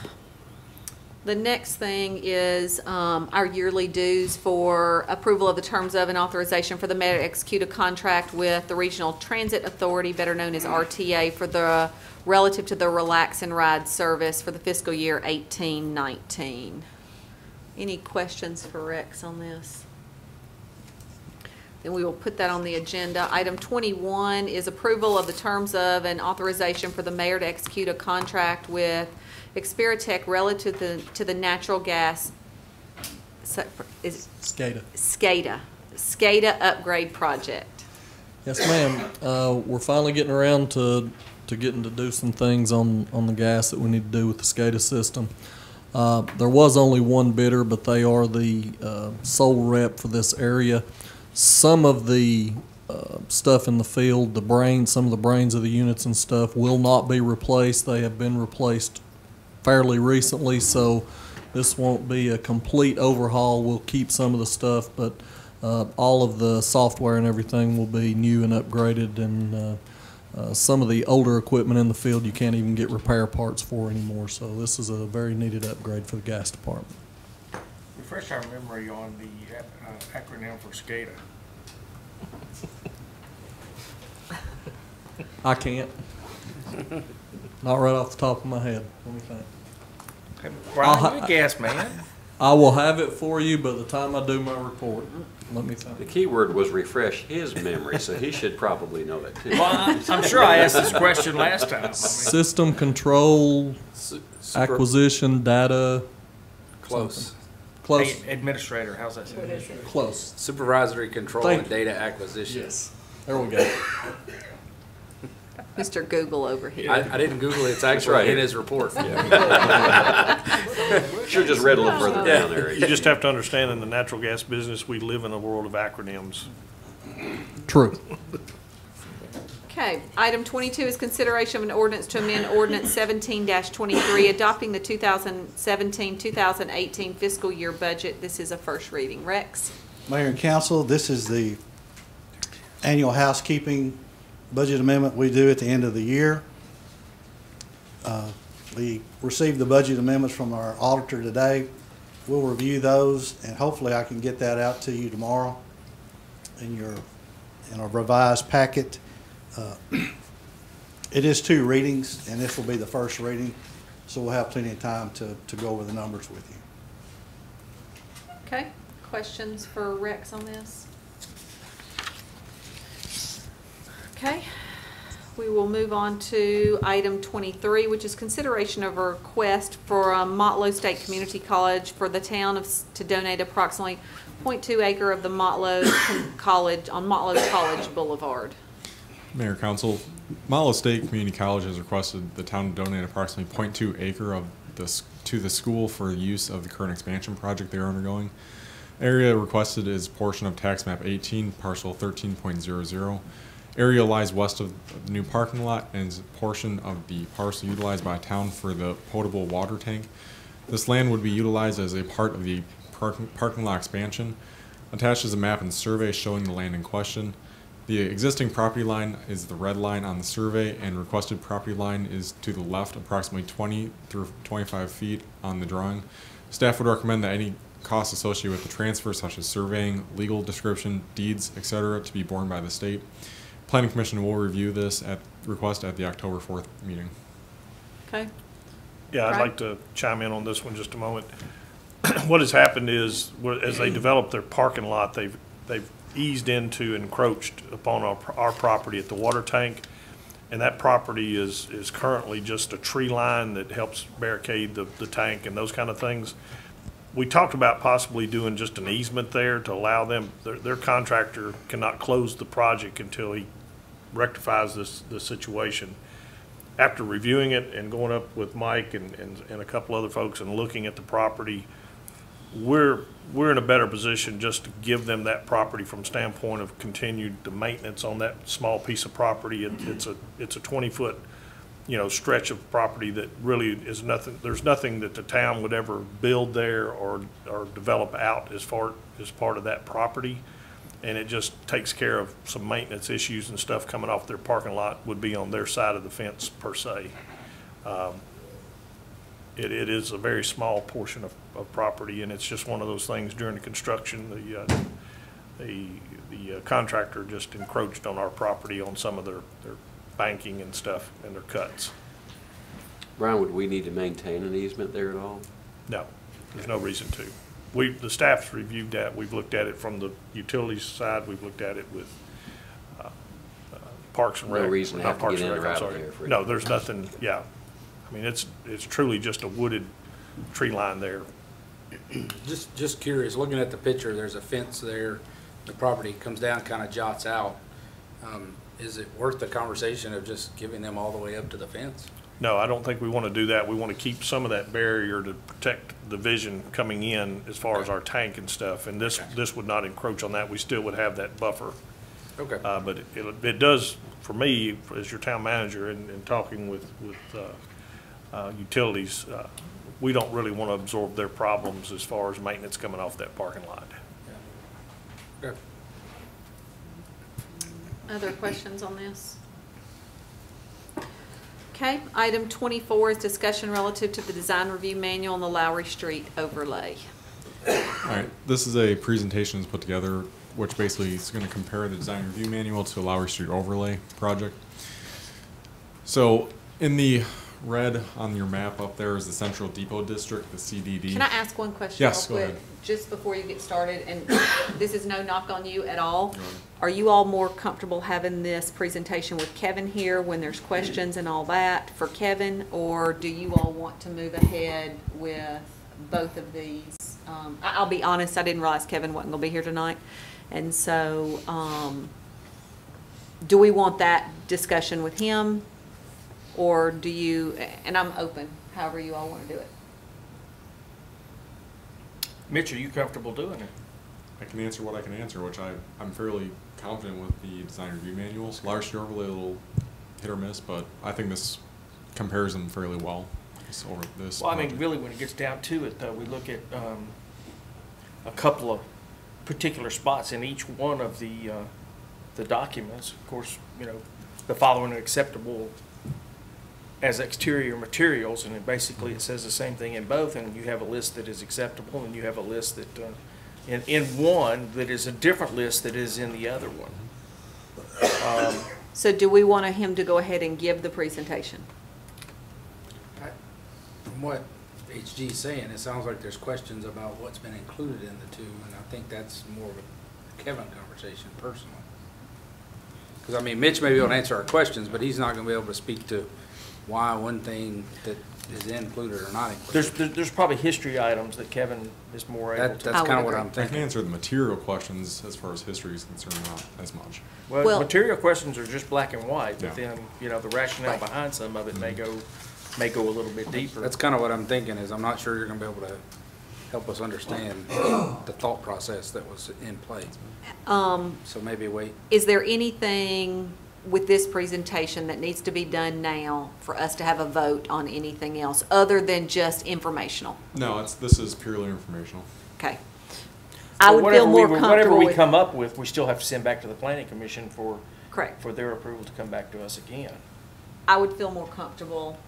The next thing is our yearly dues for approval of the terms of and authorization for the mayor to execute a contract with the Regional Transit Authority, better known as RTA, for the relative to the Relax and Ride service for the fiscal year 18-19. Any questions for Rex on this? Then we will put that on the agenda. Item 21 is approval of the terms of and authorization for the mayor to execute a contract with Experitech relative to the natural gas, SCADA upgrade project. Yes, ma'am. We're finally getting around to getting to do some things on the gas that we need to do with the SCADA system. There was only one bidder, but they are the sole rep for this area. Some of the stuff in the field, some of the brains of the units and stuff will not be replaced. They have been replaced fairly recently, so this won't be a complete overhaul. We'll keep some of the stuff, but all of the software and everything will be new and upgraded, and some of the older equipment in the field you can't even get repair parts for anymore, so this is a very needed upgrade for the gas department. Refresh our memory on the acronym for SCADA. I can't. Not right off the top of my head. Let me think. Hey, Brian, you're a gas man. I will have it for you by the time I do my report. Let me think. The key word was refresh his memory, so he should probably know that too. Well, I'm sure I asked this question last time. System control, acquisition, data. Close. Close. Hey, administrator, how's that sound? Close. Supervisory control Thank and data acquisition. Yes. There we go. Mr. Google over here. I didn't Google it. It's actually right. in his report. Should just read a little further down there. You just have to understand, in the natural gas business, we live in a world of acronyms. True. Okay, item 22 is consideration of an ordinance to amend ordinance 17-23, adopting the 2017-2018 fiscal year budget. This is a first reading. Rex? Mayor and council, this is the annual housekeeping budget amendment we do at the end of the year. We received the budget amendments from our auditor today. We'll review those, and hopefully I can get that out to you tomorrow in a revised packet. It is 2 readings, and this will be the first reading, so we'll have plenty of time to go over the numbers with you. Okay, questions for Rex on this? Okay, we will move on to item 23, which is consideration of a request for Motlow State Community College for the town to donate approximately 0.2 acre of the Motlow College on Motlow College Boulevard. Mayor, Council, Motlow State Community College has requested the town to donate approximately 0.2 acre of this to the school for use of the current expansion project they are undergoing. Area requested is portion of tax map 18, parcel 13.00. Area lies west of the new parking lot and is a portion of the parcel utilized by town for the potable water tank. This land would be utilized as a part of the parking lot expansion. Attached is a map and survey showing the land in question. The existing property line is the red line on the survey, and requested property line is to the left, approximately 20 through 25 feet on the drawing. Staff would recommend that any costs associated with the transfer, such as surveying, legal description, deeds, etc., to be borne by the state. Planning Commission will review this request at the October 4th meeting. Okay. Yeah, I'd like to chime in on this one just a moment. What has happened is, as they develop their parking lot, they've eased into and encroached upon our property at the water tank, and that property is currently just a tree line that helps barricade the tank and those kind of things. we talked about possibly doing just an easement there to allow them, their contractor cannot close the project until he rectifies this situation. After reviewing it and going up with Mike and a couple other folks and looking at the property, we're in a better position just to give them that property from standpoint of continued the maintenance on that small piece of property. It's a 20-foot, stretch of property that really is nothing. There's nothing that the town would ever build there or develop out as part of that property, and it just takes care of some maintenance issues and stuff coming off their parking lot would be on their side of the fence per se. It is a very small portion of property, and it's just one of those things during the construction, the contractor just encroached on our property on some of their banking and stuff and their cuts. Brian, would we need to maintain an easement there at all? No, there's no reason to. The staff's reviewed that. We've looked at it from the utilities side. We've looked at it with Parks and Rec. No reason to have to get in or out of there. No, there's nothing, yeah. I mean, it's truly just a wooded tree line there. Just curious, looking at the picture, there's a fence there, the property comes down, kind of jots out. Is it worth the conversation of just giving them all the way up to the fence? No, I don't think we want to do that. We want to keep some of that barrier to protect the vision coming in as far as our tank and stuff, and this would not encroach on that. We still would have that buffer. Okay. But it does, for me, as your town manager and talking with utilities, we don't really want to absorb their problems as far as maintenance coming off that parking lot. Yeah. Okay. Other questions on this? Okay, item 24 is discussion relative to the design review manual on the Lowry Street overlay. All right, this is a presentation that's put together, which basically is going to compare the design review manual to the Lowry Street overlay project. So in the red on your map up there is the Central Depot District, the CDD. Can I ask one question Yes, real go quick? ahead. Just before you get started, and this is no knock on you at all. Are you all more comfortable having this presentation with Kevin here when there's questions and all that for Kevin? Or do you all want to move ahead with both of these? I'll be honest, I didn't realize Kevin wasn't going to be here tonight. And so do we want that discussion with him? Or do you, and I'm open, however you all want to do it. Mitch, are you comfortable doing it? I can answer what I can answer, which I'm fairly confident with the design review manuals. Lowry Street overlay a little hit or miss, but I think this compares them fairly well. Well, I mean, really, when it gets down to it, though, we look at a couple of particular spots in each one of the documents. Of course, the following are acceptable as exterior materials, and basically it says the same thing in both, and you have a list that is acceptable, and you have a list that in one that is a different list that is in the other one. So do we want him to go ahead and give the presentation? From what HG is saying, it sounds like there's questions about what's been included in the two, and I think that's more of a Kevin conversation personally. Because, I mean, Mitch may be able to answer our questions, but he's not going to be able to speak to why one thing that is included or not included. There's probably history items that Kevin is more able to. That's kind of what I'm I thinking. can answer the material questions as far as history is concerned, not as much. Well, material questions are just black and white, but Yeah. then, the rationale behind some of it may go a little bit deeper. That's kind of what I'm thinking, is I'm not sure you're going to be able to help us understand the thought process that was in play. So maybe wait. Is there anything with this presentation that needs to be done now for us to have a vote on anything else other than just informational? No, this is purely informational. Okay. I would feel more comfortable Whatever we with, come up with, we still have to send back to the planning commission for correct. for their approval to come back to us again. I would feel more comfortable,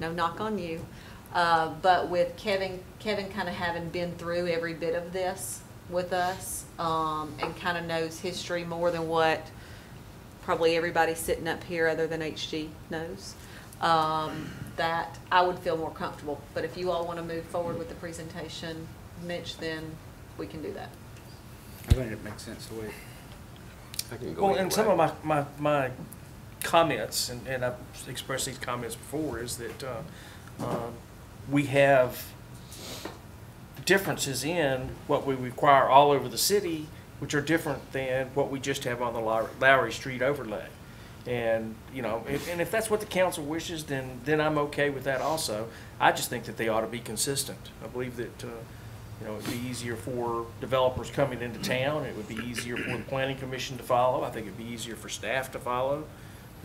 no knock on you, but with Kevin kind of having been through every bit of this with us, and kind of knows history more than what probably everybody sitting up here other than HG knows, that I would feel more comfortable. But if you all want to move forward with the presentation, Mitch, then we can do that. I think it makes sense to wait. I can go Well, either and some way. of my comments, and I've expressed these comments before, is that we have differences in what we require all over the city, which are different than what we just have on the Lowry Street overlay. And, you know, and if that's what the council wishes, then I'm okay with that also. I just think that they ought to be consistent. I believe that, you know, it'd be easier for developers coming into town. It would be easier for the planning commission to follow. I think it'd be easier for staff to follow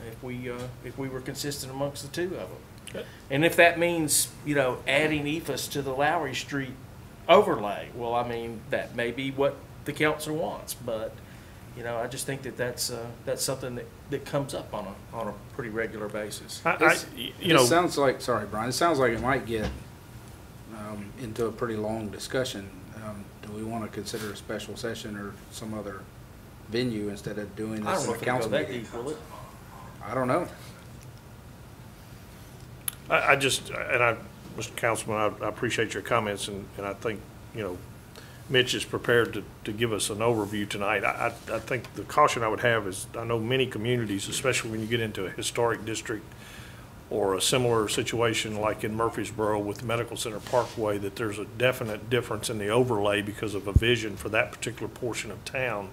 if we were consistent amongst the two of them. And if that means, you know, adding EFS to the Lowry Street overlay, well, I mean, that may be what the council wants, but, you know, I just think that that's something that comes up on a pretty regular basis. It sounds like, sorry, Brian, it sounds like it might get into a pretty long discussion. Do we want to consider a special session or some other venue instead of doing I this don't know in a if it'll go council that meeting? deep, will it? I don't know. Mr. Councilman, I appreciate your comments, and I think, you know, Mitch is prepared to give us an overview tonight. I think the caution I would have is, I know many communities, especially when you get into a historic district or a similar situation like in Murfreesboro with the Medical Center Parkway, that there's a definite difference in the overlay because of a vision for that particular portion of town,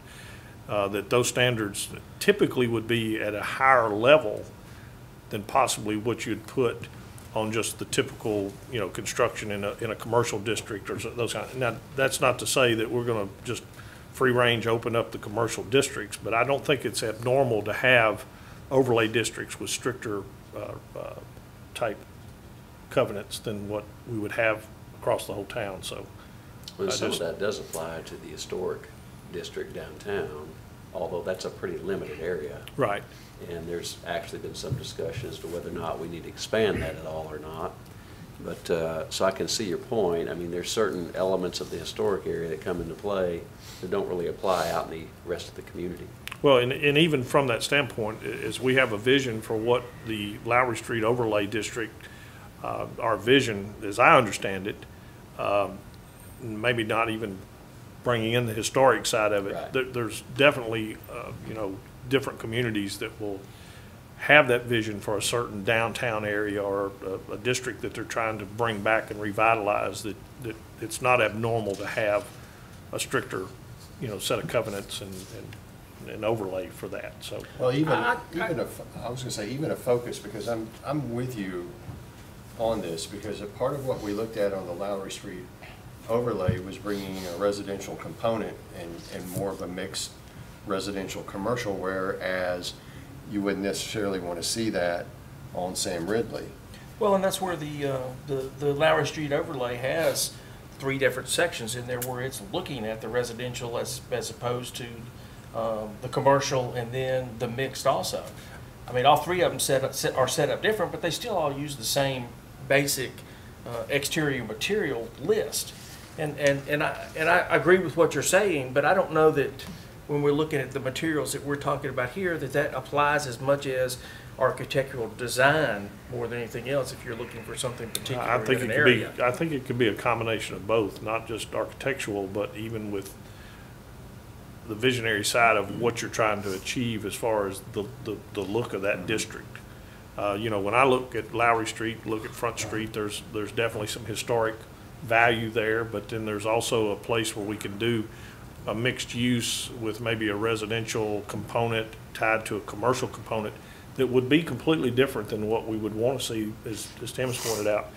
that those standards typically would be at a higher level than possibly what you'd put on just the typical, you know, construction in a commercial district or those kind of. Now, that's not to say that we're going to just free range open up the commercial districts, but I don't think it's abnormal to have overlay districts with stricter type covenants than what we would have across the whole town. So, Well, some of that does apply to the historic district downtown, although that's a pretty limited area. right. And there's actually been some discussion as to whether or not we need to expand that at all or not. But, so I can see your point. I mean, there's certain elements of the historic area that come into play that don't really apply out in the rest of the community. Well, and even from that standpoint, is we have a vision for what the Lowry Street Overlay District, our vision, as I understand it, maybe not even bringing in the historic side of it. Right. There's definitely, you know, different communities that will have that vision for a certain downtown area or a district that they're trying to bring back and revitalize, that it's not abnormal to have a stricter, you know, set of covenants and overlay for that. So, Well, even if, I was gonna say, even a focus, because I'm with you on this, because a part of what we looked at on the Lowry Street overlay was bringing a residential component and more of a mixed residential commercial, whereas you wouldn't necessarily want to see that on Sam Ridley. Well, and that's where the Lowry Street overlay has 3 different sections in there where it's looking at the residential as opposed to the commercial and then the mixed also. I mean, all 3 of them are set up different, but they still all use the same basic exterior material list. And I agree with what you're saying, but I don't know that when we're looking at the materials that we're talking about here, that applies as much as architectural design more than anything else if you're looking for something particular in an area. I think it could be a combination of both, not just architectural, but even with the visionary side of what you're trying to achieve as far as the look of that district. You know, when I look at Lowry Street, look at Front Street, there's definitely some historic value there, but then there's also a place where we can do a mixed use with maybe a residential component tied to a commercial component that would be completely different than what we would want to see, as Tim has pointed out,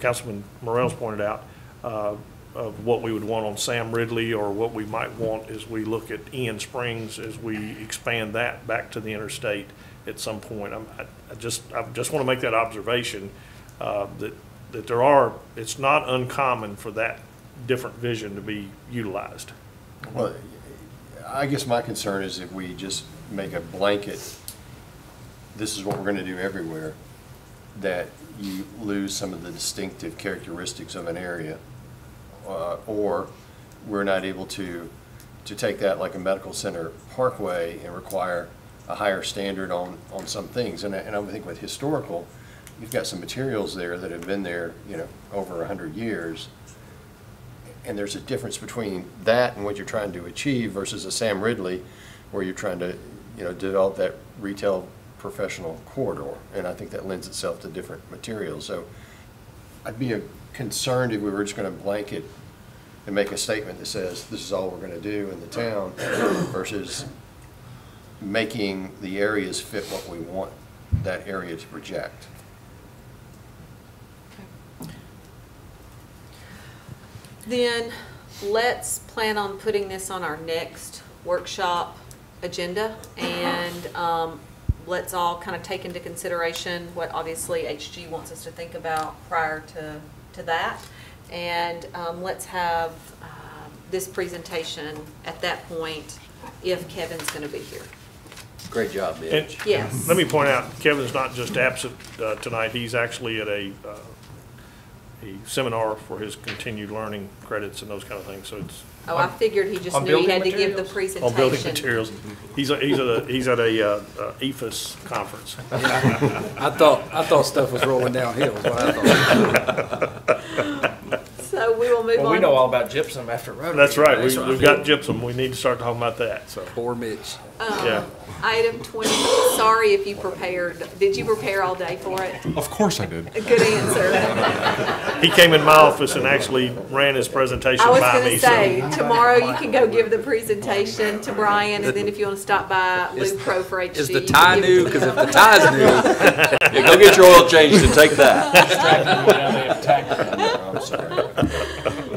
Councilman Morell's pointed out, of what we would want on Sam Ridley, or what we might want as we look at Ian Springs as we expand that back to the interstate at some point. I just want to make that observation, that it's not uncommon for that different vision to be utilized. Well, I guess my concern is if we just make a blanket, this is what we're going to do everywhere, that you lose some of the distinctive characteristics of an area, or we're not able to take that like a Medical Center Parkway and require a higher standard on some things. And I would think with historical, you've got some materials there that have been there, you know, over 100 years. And there's a difference between that and what you're trying to achieve versus a Sam Ridley, where you're trying to, you know, develop that retail professional corridor. And I think that lends itself to different materials. So I'd be concerned if we were just going to blanket and make a statement that says, this is all we're gonna do in the town, versus making the areas fit what we want that area to project. Then let's plan on putting this on our next workshop agenda, and let's all kind of take into consideration what obviously HG wants us to think about prior to that. And let's have this presentation at that point if Kevin's going to be here. Great job, Mitch. Yes. Let me point out, Kevin's not just absent tonight, he's actually at a seminar for his continued learning credits and those kind of things, so it's. Oh, I figured he just on knew he building had to give the materials? presentation. On building materials. He's at a EFS conference. I thought stuff was rolling downhill, is what I thought. So we will move on. Well, we know all about gypsum after Rotary. That's right, we've got gypsum, we need to start talking about that, so, Poor Mitch. yeah. Item 20, sorry if you prepared, did you prepare all day for it? Of course I did. A good answer. He came in my office and actually ran his presentation I was by gonna me, say, so. tomorrow you can go give the presentation to Brian, and then if you wanna stop by Lou Pro for HG. Is the you tie can give it new? to Because him. if the tie's new, Yeah, go get your oil changed and take that. I'm sorry.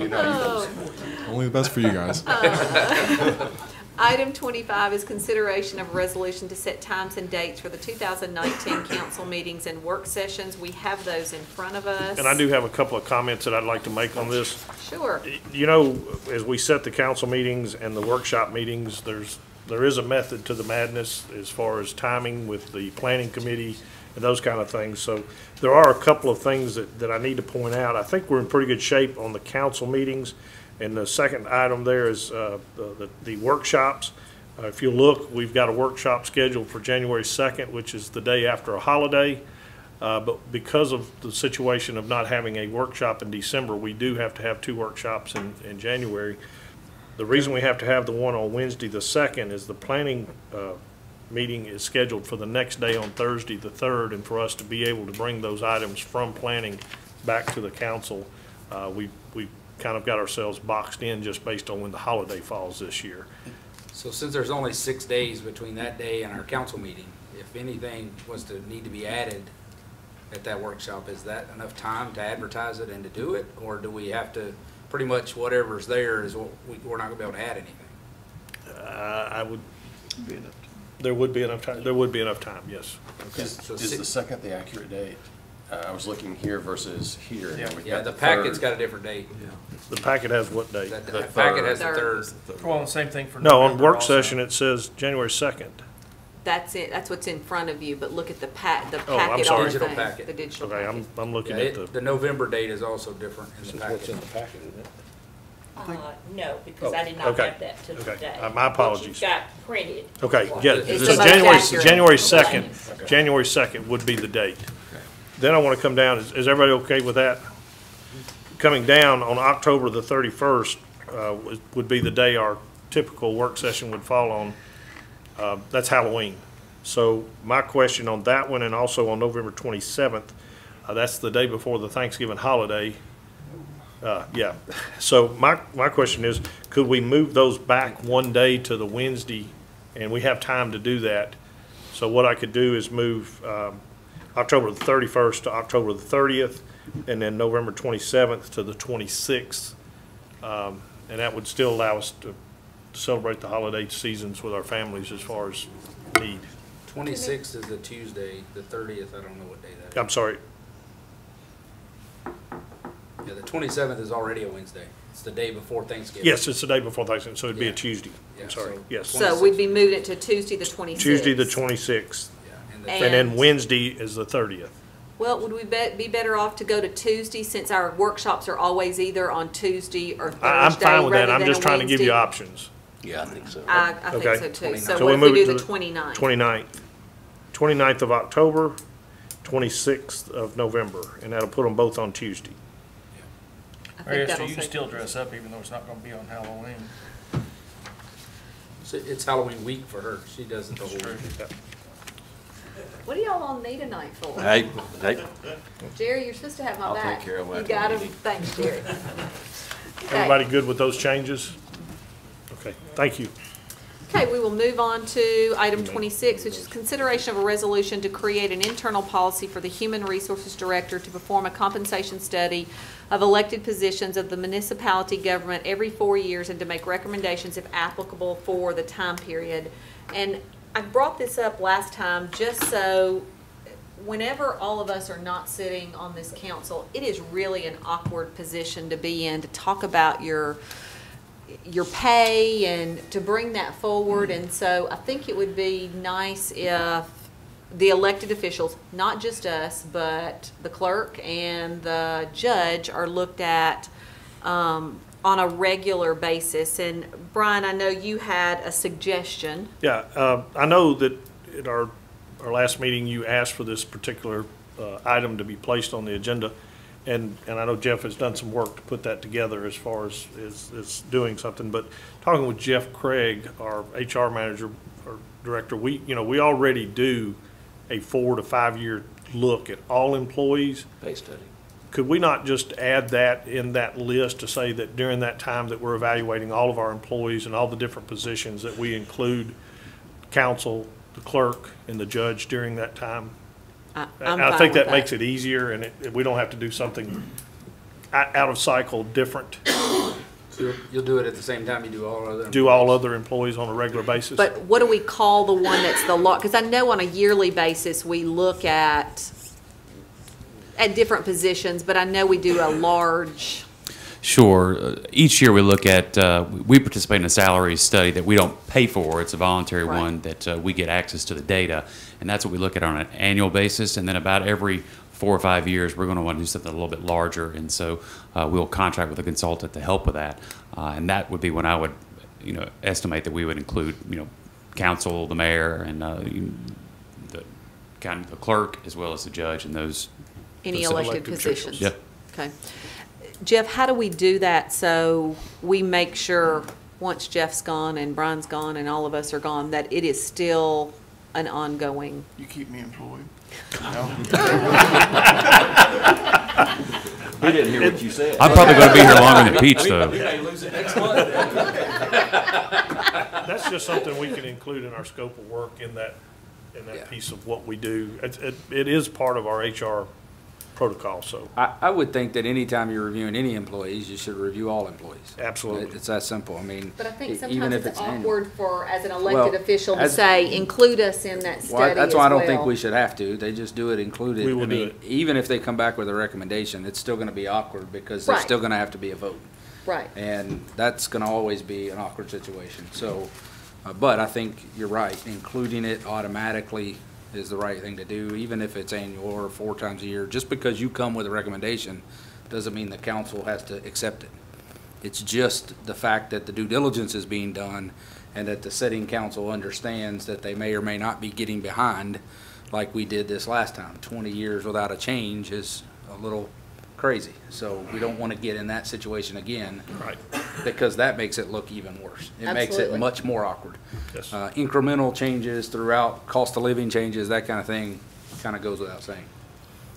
You know, Only the best for you guys. Item 25 is consideration of a resolution to set times and dates for the 2019 council meetings and work sessions. We have those in front of us. And I do have a couple of comments that I'd like to make on this. Sure. You know, as we set the council meetings and the workshop meetings, there is a method to the madness as far as timing with the planning committee and those kind of things. So there are a couple of things that I need to point out. I think we're in pretty good shape on the council meetings. And the second item there is the workshops. If you look, we've got a workshop scheduled for January 2nd, which is the day after a holiday. But because of the situation of not having a workshop in December, we do have to have 2 workshops in January. The reason we have to have the one on Wednesday the 2nd is the planning meeting is scheduled for the next day on Thursday the 3rd, and for us to be able to bring those items from planning back to the council, we kind of got ourselves boxed in just based on when the holiday falls this year. so since there's only 6 days between that day and our council meeting, if anything was to need to be added at that workshop, is that enough time to advertise it and to do it? Or do we have to, pretty much whatever's there is what we're not gonna be able to add anything? I would, there would be enough time, yes. Is the 2nd the accurate date? I was looking here versus here. and we've Yeah, got the 3rd. packet's got a different date. The packet has what date? The packet has the Third. 3rd. Well, the same thing for No, on November work also. session, it says January 2nd. That's it, that's what's in front of you, but look at the packet Oh, I'm on sorry. the Digital thing, packet. the digital Okay, packet. I'm looking Yeah, at the November date is also different in the packet. packet, isn't it? No, because I did not Okay. have that till Okay. today. My apologies. What you've got printed. Okay, yeah, It's this the is most accurate. January 2nd. January 2nd would be the date. Then I want to come down, is everybody okay with that? Coming down on October the 31st would be the day our typical work session would fall on. That's Halloween. So my question on that one, and also on November 27th, that's the day before the Thanksgiving holiday. Yeah, so my question is, could we move those back one day to the Wednesday, and we have time to do that? So what I could do is move October the 31st to October the 30th, and then November 27th to the 26th. And that would still allow us to celebrate the holiday seasons with our families as far as need. 26th is a Tuesday, the 30th, I don't know what day that is. I'm sorry, Yeah, the 27th is already a Wednesday. It's the day before Thanksgiving. yes, it's the day before Thanksgiving, so it'd be a Yeah. Tuesday. Yeah, I'm sorry, so- yes. So we'd be moving it to Tuesday, the 26th. Tuesday the 26th, Yeah, and then Wednesday is the 30th. Well, would we be better off to go to Tuesday, since our workshops are always either on Tuesday or Thursday I'm fine with that, rather I'm than just a trying to give you Wednesday? options. Yeah, I think so. I think Okay. so too. 29th. So So what we if we move do it the to the 29th? 29th of October, 26th of November, and that'll put them both on Tuesday. I Oh, think yeah, so that'll you can save- still dress up even though it's not gonna be on Halloween. So it's Halloween week for her. She does it the whole week. What do y'all all need a night for? Hey, Jerry, you're supposed to have my I'll back. take care of You that got him. meeting. Thanks, Jerry. Everybody good with those changes? Okay, thank you. Okay, we will move on to item 26, which is consideration of a resolution to create an internal policy for the Human Resources Director to perform a compensation study of elected positions of the municipality government every 4 years and to make recommendations if applicable for the time period. And I brought this up last time just so whenever all of us are not sitting on this council, it is really an awkward position to be in, to talk about your pay and to bring that forward. And so I think it would be nice if the elected officials, not just us, but the clerk and the judge are looked at on a regular basis. And Brian, I know you had a suggestion. Yeah, I know that at our last meeting, you asked for this particular item to be placed on the agenda. And I know Jeff has done some work to put that together as far as doing something. But talking with Jeff Craig, our HR manager or director, we already do a 4 to 5 year look at all employees. Pay study. Could we not just add that in that list to say that during that time that we're evaluating all of our employees and all the different positions that we include counsel, the clerk, and the judge during that time? I think that makes it easier, and we don't have to do something out of cycle different. So you'll do it at the same time you do all other employees? Do all other employees on a regular basis. But what do we call the one that's the law? Because I know on a yearly basis we look at different positions, but I know we do a large. Sure. Each year we look at, we participate in a salary study that we don't pay for. It's a voluntary one that we get access to the data, and that's what we look at on an annual basis. And then about every 4 or 5 years, we're going to want to do something a little bit larger, and so we'll contract with a consultant to help with that. And that would be when I would, estimate that we would include, council, the mayor, and the clerk, as well as the judge, and those Any elected positions. Yep. Okay. Jeff, how do we do that so we make sure once Jeff's gone and Brian's gone and all of us are gone, that it is still an ongoing? You keep me employed. He didn't hear what you said. I'm probably going to be here longer than Peach, though. We may lose it next month. That's just something we can include in our scope of work in that piece of what we do. It is part of our HR protocol. So I would think that anytime you're reviewing any employees, you should review all employees. Absolutely. It's that simple. I mean, but I think even sometimes if it's annual. awkward for, as an elected official, to say, include us in that study. Well, that's why I don't think well. we should have to. They just do it included. We will do it. Even if they come back with a recommendation, it's still going to be awkward because there's still going to have to be a vote. Right. And that's going to always be an awkward situation. So, but I think you're right. Including it automatically is the right thing to do, even if it's annual or 4 times a year. Just because you come with a recommendation doesn't mean the council has to accept it. It's just the fact that the due diligence is being done and that the sitting council understands that they may or may not be getting behind like we did this last time. 20 years without a change is a little crazy. So we don't want to get in that situation again. Right. Because that makes it look even worse. It makes it much more awkward. Yes. Incremental changes throughout, cost of living changes, that kind of thing, kind of goes without saying.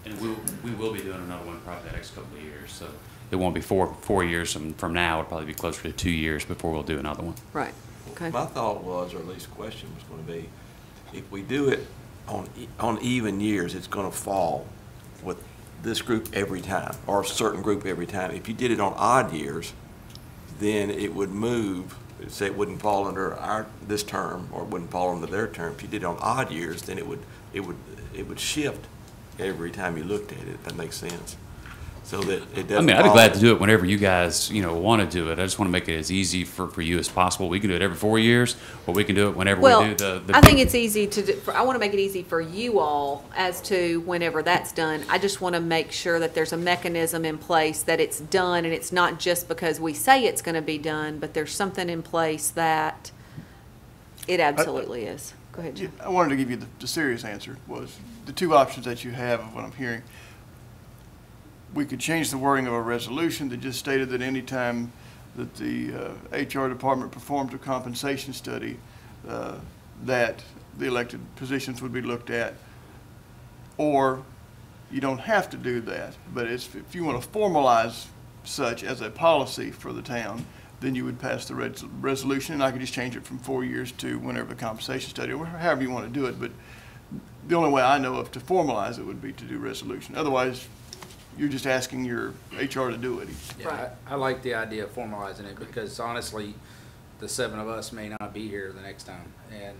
And we will be doing another one probably the next couple of years. So it won't be four years from now. It'll probably be closer to 2 years before we'll do another one. Right. Okay. My thought was, or at least question was going to be, if we do it on even years, it's going to fall with this group every time, or a certain group every time. If you did it on odd years, then it would move. Say it wouldn't fall under this term, or it wouldn't fall under their term. If you did it on odd years, then it would shift every time you looked at it. If that makes sense. So that it doesn't. I mean, I'd be glad to do it whenever you guys, want to do it. I just want to make it as easy for you as possible. We can do it every 4 years, or we can do it whenever we do the I think it's easy to do. I want to make it easy for you all as to whenever that's done. I just want to make sure that there's a mechanism in place that it's done, and it's not just because we say it's going to be done, but there's something in place that it absolutely is. Go ahead, Jim. I wanted to give you the serious answer, was the two options that you have of what I'm hearing. We could change the wording of a resolution that just stated that any time that the HR department performs a compensation study, that the elected positions would be looked at. Or you don't have to do that, but if you want to formalize such as a policy for the town, then you would pass the resolution, and I could just change it from 4 years to whenever the compensation study, or however you want to do it. But the only way I know of to formalize it would be to do resolution. Otherwise, you're just asking your HR to do it. Yeah, I like the idea of formalizing it because honestly, the 7 of us may not be here the next time. And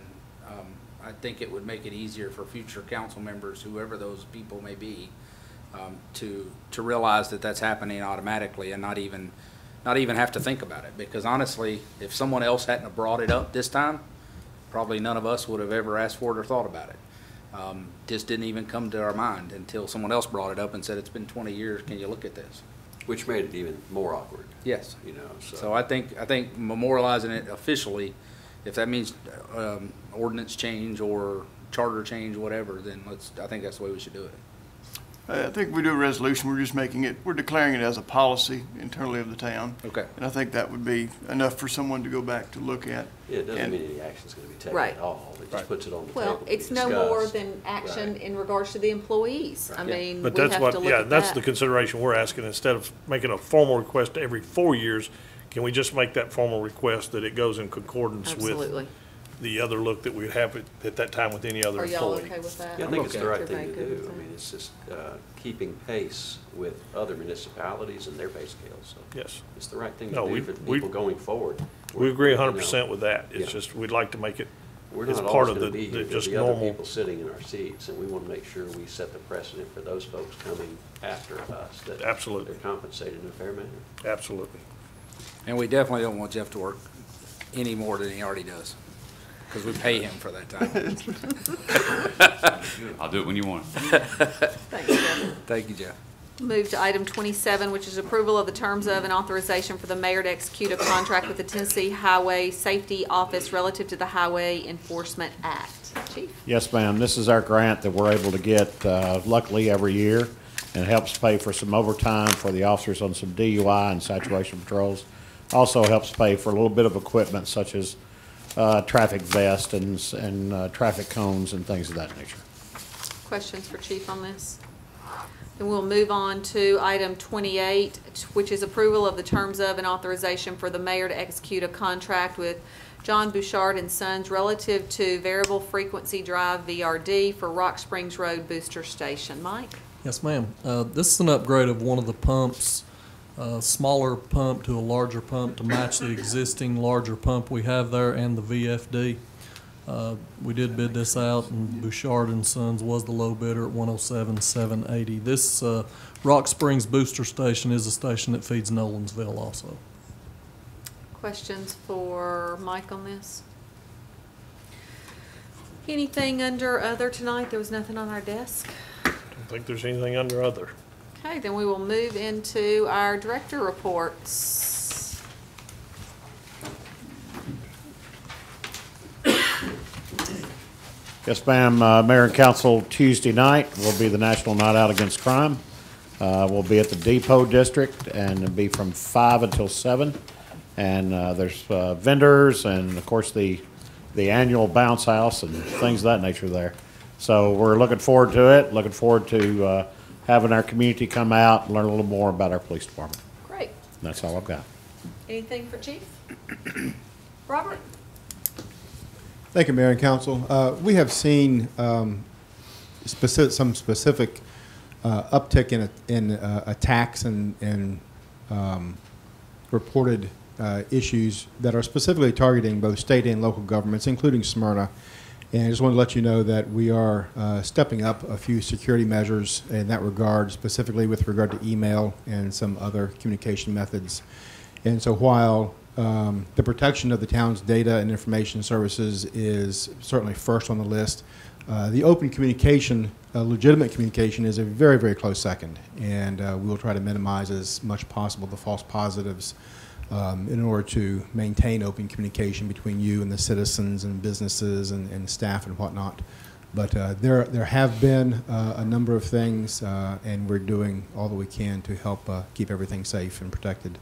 I think it would make it easier for future council members, whoever those people may be, to realize that that's happening automatically and not even have to think about it. Because honestly, if someone else hadn't have brought it up this time, probably none of us would have ever asked for it or thought about it. Just didn't even come to our mind until someone else brought it up and said, it's been 20 years, can you look at this? Which made it even more awkward. Yes. You know, So I think memorializing it officially, if that means ordinance change or charter change, whatever, then I think that's the way we should do it. I think we do a resolution, we're declaring it as a policy internally of the town. Okay. And I think that would be enough for someone to go back to look at. Yeah, it doesn't mean any action's going to be taken Right. at all. It just puts it on the table. Well, to be it's no more discussed. than action Right. in regards to the employees. I mean, But we that's have what, to look yeah, at that's that. the consideration we're asking. Instead of making a formal request every 4 years, can we just make that formal request that it goes in concordance Absolutely. with the other look that we'd have at that time with any other Are y'all employee? okay with that? Yeah, I think it's the right Everybody thing to good with do. I that? mean, it's just keeping pace with other municipalities and their pay scales. So Yes. it's the right thing to No, do we- for the we- people going forward. We agree You know, 100% with that. It's Yeah. just, we'd like to make it We're as not part always of going the to be here. just There'll be other normal. people sitting in our seats, and we want to make sure we set the precedent for those folks coming after us. That Absolutely. they're compensated in a fair manner. Absolutely. And we definitely don't want Jeff to work any more than he already does, because we pay him for that time. I'll do it when you want. Thanks, Jeff. Thank you, Jeff. Move to item 27, which is approval of the terms of and authorization for the mayor to execute a contract with the Tennessee Highway Safety Office relative to the Highway Enforcement Act. Chief? Yes, ma'am. This is our grant that we're able to get luckily every year, and it helps pay for some overtime for the officers on some DUI and saturation patrols. Also helps pay for a little bit of equipment such as traffic vest and traffic cones and things of that nature. Questions for Chief on this? Then we'll move on to item 28, which is approval of the terms of and authorization for the mayor to execute a contract with John Bouchard and Sons relative to variable frequency drive VRD for Rock Springs Road Booster Station. Mike? Yes, ma'am. This is an upgrade of one of the pumps, smaller pump to a larger pump to match the existing larger pump we have there and the VFD. We did bid this out, and Bouchard and Sons was the low bidder at $107,780. This Rock Springs Booster Station is a station that feeds Nolensville also. Questions for Mike on this? Anything under other tonight? There was nothing on our desk. Don't think there's anything under other. Okay, then we will move into our director reports. Yes, ma'am. Mayor and council, Tuesday night will be the National Night Out Against Crime. We'll be at the Depot District, and it'll be from 5 until 7. And there's vendors and, of course, the annual bounce house and things of that nature there. So we're looking forward to it, looking forward to having our community come out and learn a little more about our police department. Great. And that's all I've got. Anything for Chief? Robert? Thank you, Mayor and Council. We have seen some specific uptick in attacks and reported issues that are specifically targeting both state and local governments, including Smyrna. And I just want to let you know that we are stepping up a few security measures in that regard, specifically with regard to email and some other communication methods. And so while the protection of the town's data and information services is certainly first on the list, the open communication, legitimate communication, is a very, very close second. And we will try to minimize as much possible the false positives in order to maintain open communication between you and the citizens and businesses and staff and whatnot. But there have been a number of things, and we're doing all that we can to help keep everything safe and protected.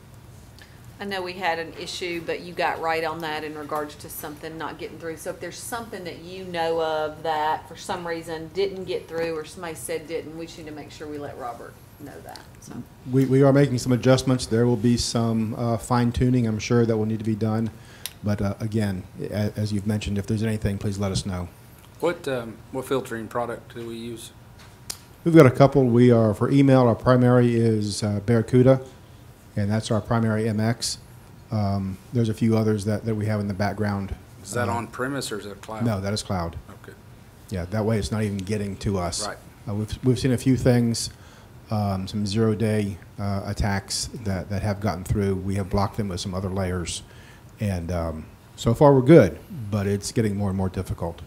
I know we had an issue, but you got right on that in regards to something not getting through. So if there's something that you know of that for some reason didn't get through or somebody said didn't, we just need to make sure we let Robert know that, so. We are making some adjustments. There will be some fine tuning, I'm sure, that will need to be done. But again, as you've mentioned, if there's anything, please let us know. What filtering product do we use? We've got a couple. We are, for email, our primary is Barracuda, and that's our primary MX. There's a few others that we have in the background. Is that on premise or is it cloud? No, that is cloud. Okay. Yeah, that way it's not even getting to us. Right. We've seen a few things, some zero-day attacks that have gotten through. We have blocked them with some other layers, and so far we're good, but it's getting more and more difficult.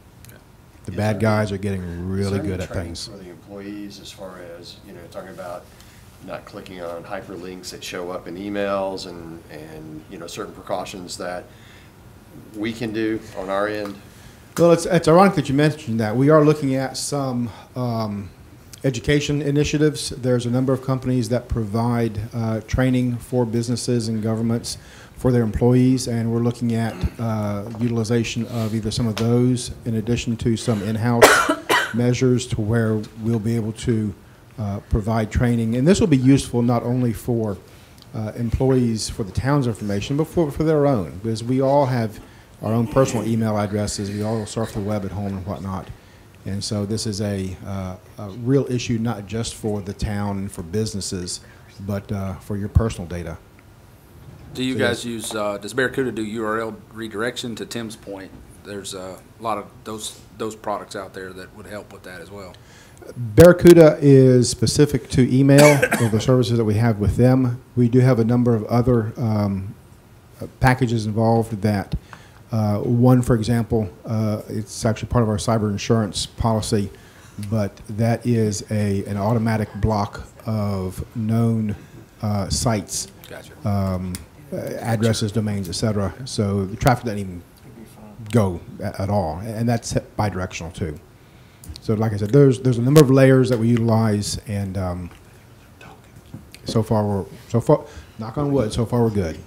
The bad guys are getting really good at things. For the employees, as far as, talking about not clicking on hyperlinks that show up in emails and certain precautions that we can do on our end. Well, it's ironic that you mentioned that. We are looking at some education initiatives. There's a number of companies that provide training for businesses and governments for their employees, and we're looking at utilization of either some of those in addition to some in-house measures to where we'll be able to provide training. And this will be useful not only for employees for the town's information, but for their own, because we all have our own personal email addresses. We all surf the web at home and whatnot. And so this is a real issue, not just for the town and for businesses, but for your personal data. Do you guys use, does Barracuda do URL redirection? To Tim's point, there's a lot of those products out there that would help with that as well. Barracuda is specific to email or the services that we have with them. We do have a number of other packages involved that, one, for example, it's actually part of our cyber insurance policy, but that is an automatic block of known sites. Gotcha. Addresses, domains, etc. So the traffic doesn't even go at all, and that's bidirectional too. So, like I said, there's a number of layers that we utilize, and so far, knock on wood, so far we're good.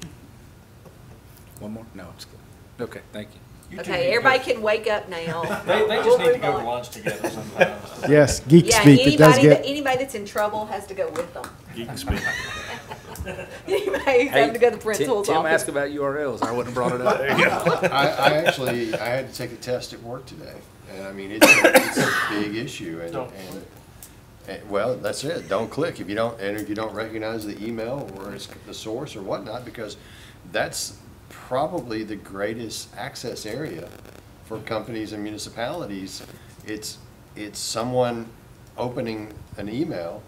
One more? No, it's good. Okay, thank you. Okay, everybody can wake up now. They just need to go to lunch together sometimes. Yes, geek Yeah, speak. It does get. anybody that's in trouble has to go with them. Geek speak. Anybody having to go to the principal's Tim office. asked about URLs. I wouldn't have brought it up. There you go. I had to take a test at work today, and I mean, it's a big issue, and well, that's it. Don't click if you don't recognize the email or it's the source or whatnot, because that's probably the greatest access area for companies and municipalities. It's someone opening an email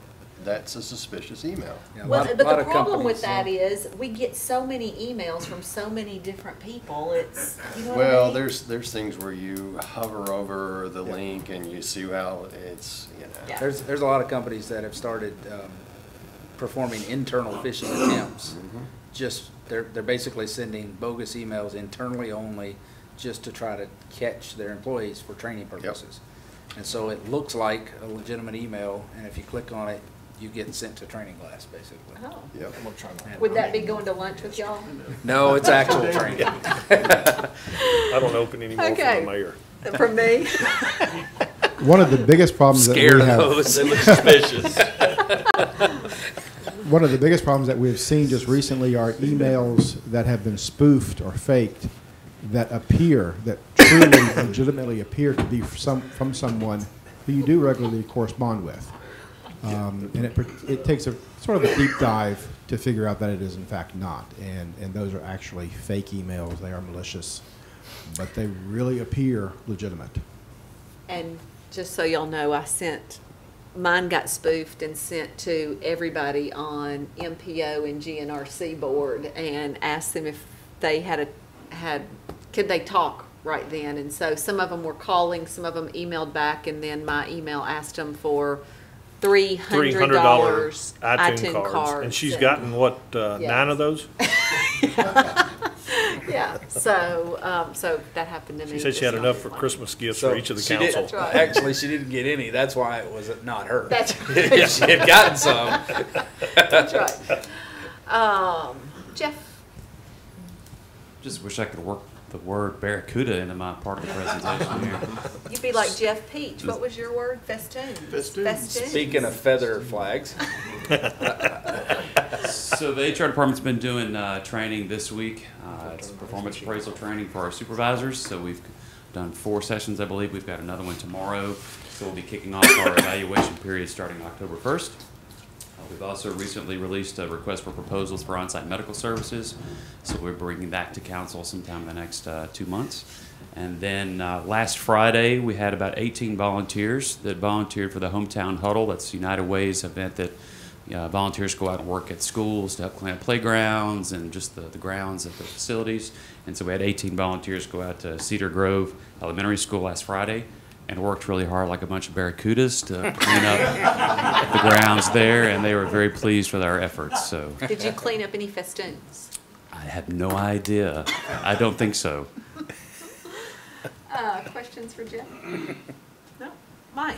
that's a suspicious email. Yeah, Well, lot but the of problem with companies, that is we get so many emails from so many different people. It's, you know what Well, I mean? there's things where you hover over the link and you see how it's, Yeah. There's a lot of companies that have started performing internal phishing attempts. Just they're basically sending bogus emails internally only, just to try to catch their employees for training purposes. And so it looks like a legitimate email, and if you click on it, you get sent to training class, basically. Oh. Yep. I'm gonna try my- Would that be going to lunch with y'all? No, it's actual training. I don't open any more Okay. from the mayor. From me? One of the biggest problems that Scared we of have. those. They look suspicious. One of the biggest problems that we've seen just recently are emails that have been spoofed or faked that truly legitimately appear to be from someone who you do regularly correspond with. And it takes a sort of a deep dive to figure out that it is in fact not. And those are actually fake emails. They are malicious, but they really appear legitimate. And just so y'all know, mine got spoofed and sent to everybody on MPO and GNRC board and asked them if they could they talk right then. And so some of them were calling, some of them emailed back, and then my email asked them for $300 iTunes cards. And she's gotten, what, 9 of those? Yeah, so that happened to me. She said she had enough for Christmas gifts So for each of the she council. did- Actually, she didn't get any. That's why it was not her. That's If she had gotten some. That's right. Jeff? Just wish I could work the word barracuda into my part of the presentation here. You'd be like Jeff Peach. What was your word? Festoon. Festoon. Speaking of feather flags. So the HR department's been doing training this week. It's performance appraisal training for our supervisors. So we've done 4 sessions, I believe. We've got another one tomorrow. So we'll be kicking off our evaluation period starting October 1st. We've also recently released a request for proposals for on-site medical services. So we're bringing that to council sometime in the next 2 months. And then last Friday, we had about 18 volunteers that volunteered for the Hometown Huddle. That's United Way's event that volunteers go out and work at schools to help clean up playgrounds and just the grounds at the facilities. And so we had 18 volunteers go out to Cedar Grove Elementary School last Friday and worked really hard like a bunch of barracudas to clean up the grounds there, and they were very pleased with our efforts. So Did you clean up any festoons? I have no idea. I don't think so. Questions for Jeff? No? Mike?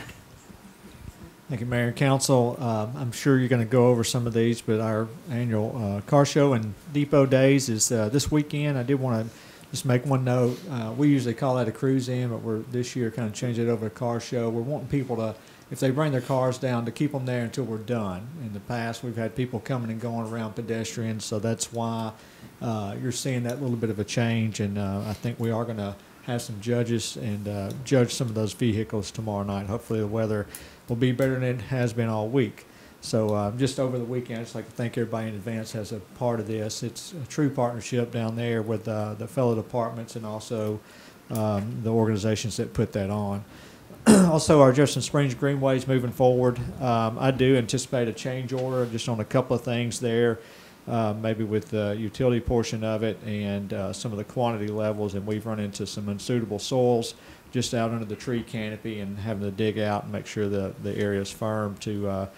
Thank you, Mayor and Council. I'm sure you're going to go over some of these, but our annual car show and depot days is this weekend. I did want to just make one note. We usually call that a cruise in, but we're this year kind of changed it over to car show. We're wanting people to, if they bring their cars down, to keep them there until we're done. In the past, we've had people coming and going around pedestrians, so that's why you're seeing that little bit of a change. And I think we are going to have some judges and judge some of those vehicles tomorrow night. Hopefully the weather will be better than it has been all week. So just over the weekend, I'd just like to thank everybody in advance as a part of this. It's a true partnership down there with the fellow departments and also the organizations that put that on. Also, our Jefferson Springs Greenways moving forward. I do anticipate a change order just on a couple of things there, maybe with the utility portion of it and some of the quantity levels, and we've run into some unsuitable soils just out under the tree canopy and having to dig out and make sure the area is firm to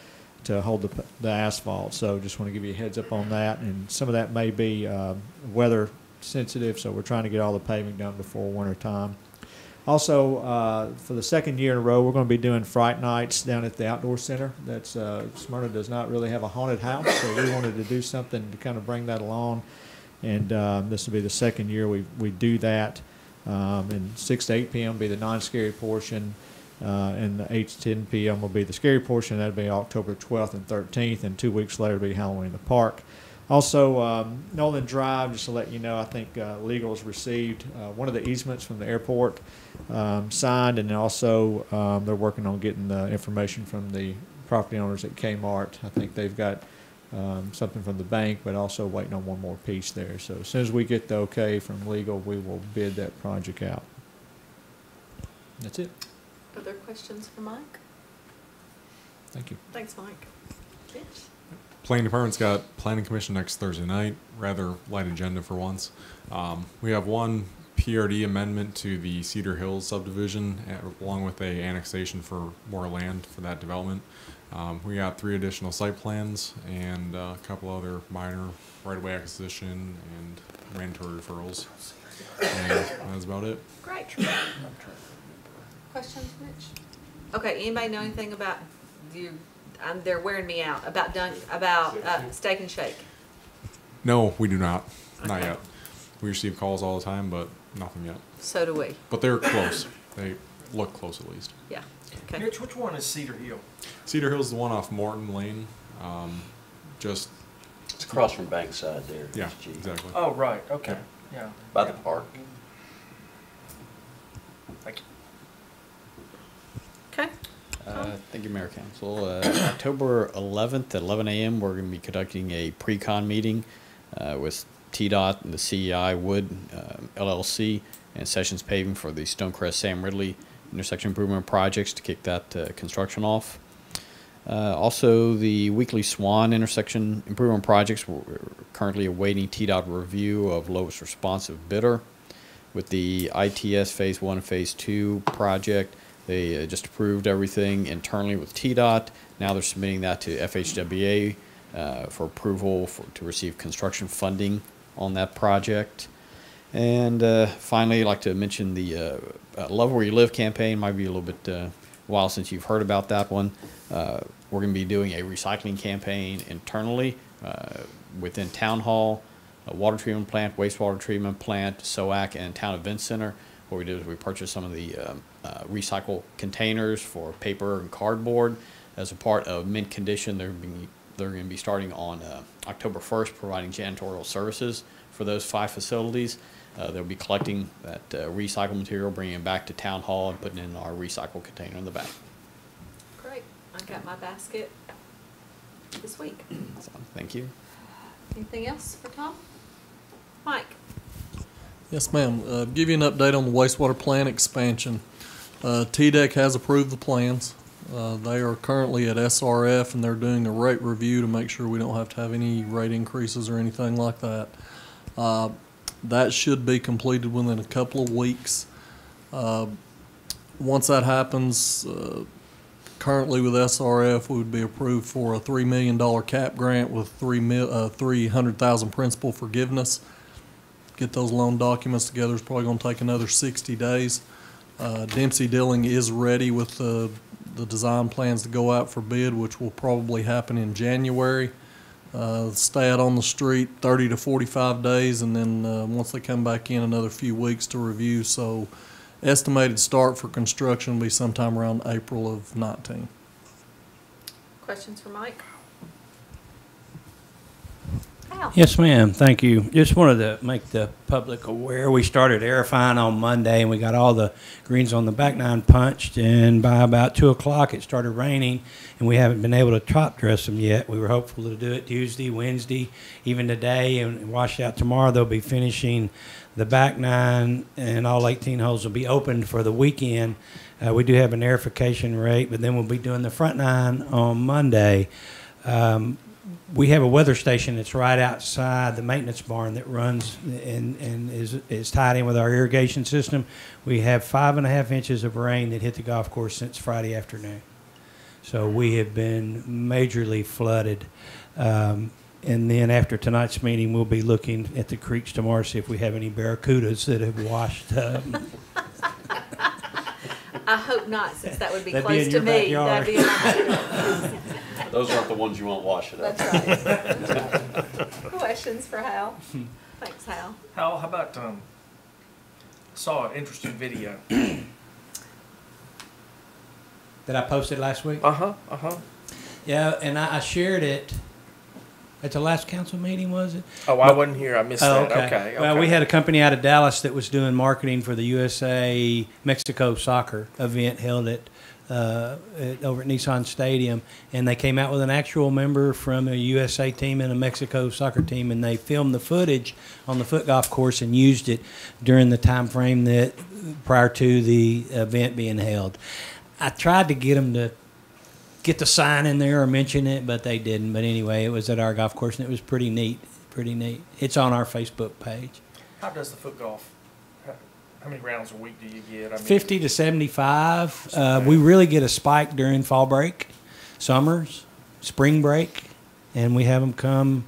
hold the asphalt. So just want to give you a heads up on that. And some of that may be weather sensitive, so we're trying to get all the paving done before winter time. Also, for the second year in a row, we're going to be doing Fright Nights down at the Outdoor Center. That's Smyrna does not really have a haunted house, so we wanted to do something to kind of bring that along. And this will be the second year we do that. And 6 to 8 p.m. will be the non-scary portion, and the 8 to 10 p.m. will be the scary portion. That'll be October 12th and 13th, and 2 weeks later will be Halloween in the park. Also, Nolan Drive, just to let you know, I think legal has received one of the easements from the airport signed, and also they're working on getting the information from the property owners at Kmart. I think they've got something from the bank, but also waiting on one more piece there. So as soon as we get the okay from legal, we will bid that project out. That's it. Other questions for Mike? Thank you. Thanks, Mike. Mitch? Planning Department's got Planning Commission next Thursday night. Rather light agenda for once. We have one PRD amendment to the Cedar Hills subdivision, along with a annexation for more land for that development. We got 3 additional site plans and a couple other minor right-of-way acquisition and mandatory referrals. And that's about it. Great. Questions, Mitch? Okay, anybody know anything about you? They're wearing me out about Steak and Shake. No, we do not. Not yet. We receive calls all the time, but nothing yet. So do we. But they're close. They look close at least. Yeah. Okay. Mitch, which one is Cedar Hill? Cedar Hill's the one off Morton Lane. Just It's across from Bankside there. yeah, SG. exactly. Oh, right, okay, yeah. By the park. Thank you. Okay. Thank you, Mayor Council. October 11th at 11 a.m., we're going to be conducting a pre-con meeting with TDOT and the CEI Wood LLC and Sessions Paving for the Stonecrest Sam Ridley intersection improvement projects to kick that construction off. Also, the weekly Swan intersection improvement projects, we're currently awaiting TDOT review of lowest responsive bidder. With the ITS Phase 1 and Phase 2 project, they just approved everything internally with TDOT. Now they're submitting that to FHWA for approval to receive construction funding on that project. And finally, I'd like to mention the Love Where You Live campaign. Might be a little bit while since you've heard about that one. We're going to be doing a recycling campaign internally within Town Hall a water treatment plant, wastewater treatment plant, SOAC, and Town Event Center. What we did is we purchased some of the recycle containers for paper and cardboard as a part of mint condition. They're going to be starting on October 1st, providing janitorial services for those 5 facilities. They'll be collecting that recycled material, bringing it back to Town Hall, and putting it in our recycle container in the back. Great. I got my basket this week. So, thank you. Anything else for Tom? Mike? Yes, ma'am. Give you an update on the wastewater plant expansion. TDEC has approved the plans. They are currently at SRF, and they're doing a rate review to make sure we don't have to have any rate increases or anything like that. That should be completed within a couple of weeks. Once that happens, currently with SRF, we would be approved for a $3 million cap grant with $300,000 principal forgiveness. Get those loan documents together is probably going to take another 60 days. Dempsey Dilling is ready with the design plans to go out for bid, which will probably happen in January. Stay out on the street 30 to 45 days, and then once they come back in, another few weeks to review. So estimated start for construction will be sometime around April of 19. Questions for Mike? Al? Yes, ma'am. Thank you. Just wanted to make the public aware. We started aerifying on Monday, and we got all the greens on the back nine punched, and by about 2 o'clock it started raining, and we haven't been able to top dress them yet. We were hopeful to do it Tuesday, Wednesday, even today, and wash out tomorrow. They'll be finishing the back nine, and all 18 holes will be opened for the weekend. We do have an aerification rate, but then we'll be doing the front nine on Monday. We have a weather station that's right outside the maintenance barn that runs and is tied in with our irrigation system. We have 5.5 inches of rain that hit the golf course since Friday afternoon. So we have been majorly flooded. And then after tonight's meeting, we'll be looking at the creeks tomorrow to see if we have any barracudas that have washed up. I hope not, since that would be That'd be close in to your me. backyard. That'd be in my Those aren't the ones you won't wash it up. That's right. Questions for Hal? Thanks, Hal. Hal, how about, saw an interesting video. That I posted last week? Uh-huh. Yeah, and I shared it at the last council meeting, was it? Oh, I wasn't here. I missed that. Okay. Well, we had a company out of Dallas that was doing marketing for the USA-Mexico soccer event held at over at Nissan Stadium, and they came out with an actual member from a USA team and a Mexico soccer team, and they filmed the footage on the foot golf course and used it during the time frame that prior to the event being held. I tried to get them to get the sign in there or mention it, but they didn't. But anyway, it was at our golf course, and it was pretty neat. Pretty neat. It's on our Facebook page. How does the foot golf? How many rounds a week do you get? 50 to 75. We really get a spike during fall break, summers, spring break, and we have them come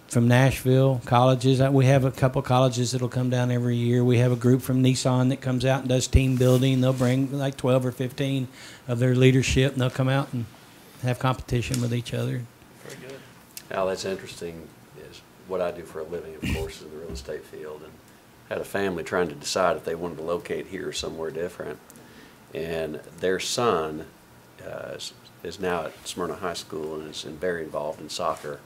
from Nashville, colleges. We have a couple colleges that'll come down every year. We have a group from Nissan that comes out and does team building. They'll bring like 12 or 15 of their leadership, and they'll come out and have competition with each other. Very good. Al, that's interesting, is what I do for a living, of course, in the real estate field. And had a family trying to decide if they wanted to locate here or somewhere different. And their son is now at Smyrna High School and is very involved in soccer.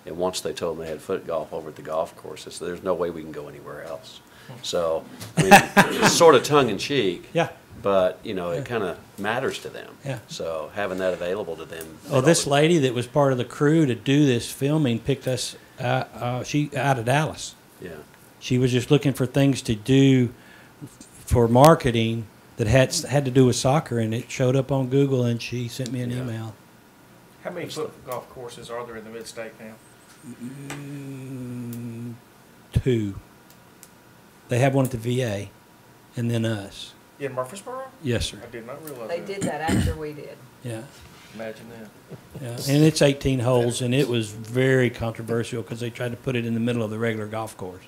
And once they told them they had foot golf over at the golf course, they said, there's no way we can go anywhere else. So, I mean, it's sort of tongue-in-cheek. Yeah. But, you know, it kind of matters to them. Yeah. So having that available to them. Oh, this lady that was part of the crew to do this filming picked us, she out of Dallas. Yeah. She was just looking for things to do for marketing that had to do with soccer, and it showed up on Google, and she sent me an email. How many foot golf courses are there in the mid-state now? 2. They have one at the VA, and then us. In Murfreesboro? Yes, sir. I did not realize They that. did that after we did. Yeah. Imagine that. Yeah. And it's 18 holes, and it was very controversial because they tried to put it in the middle of the regular golf course.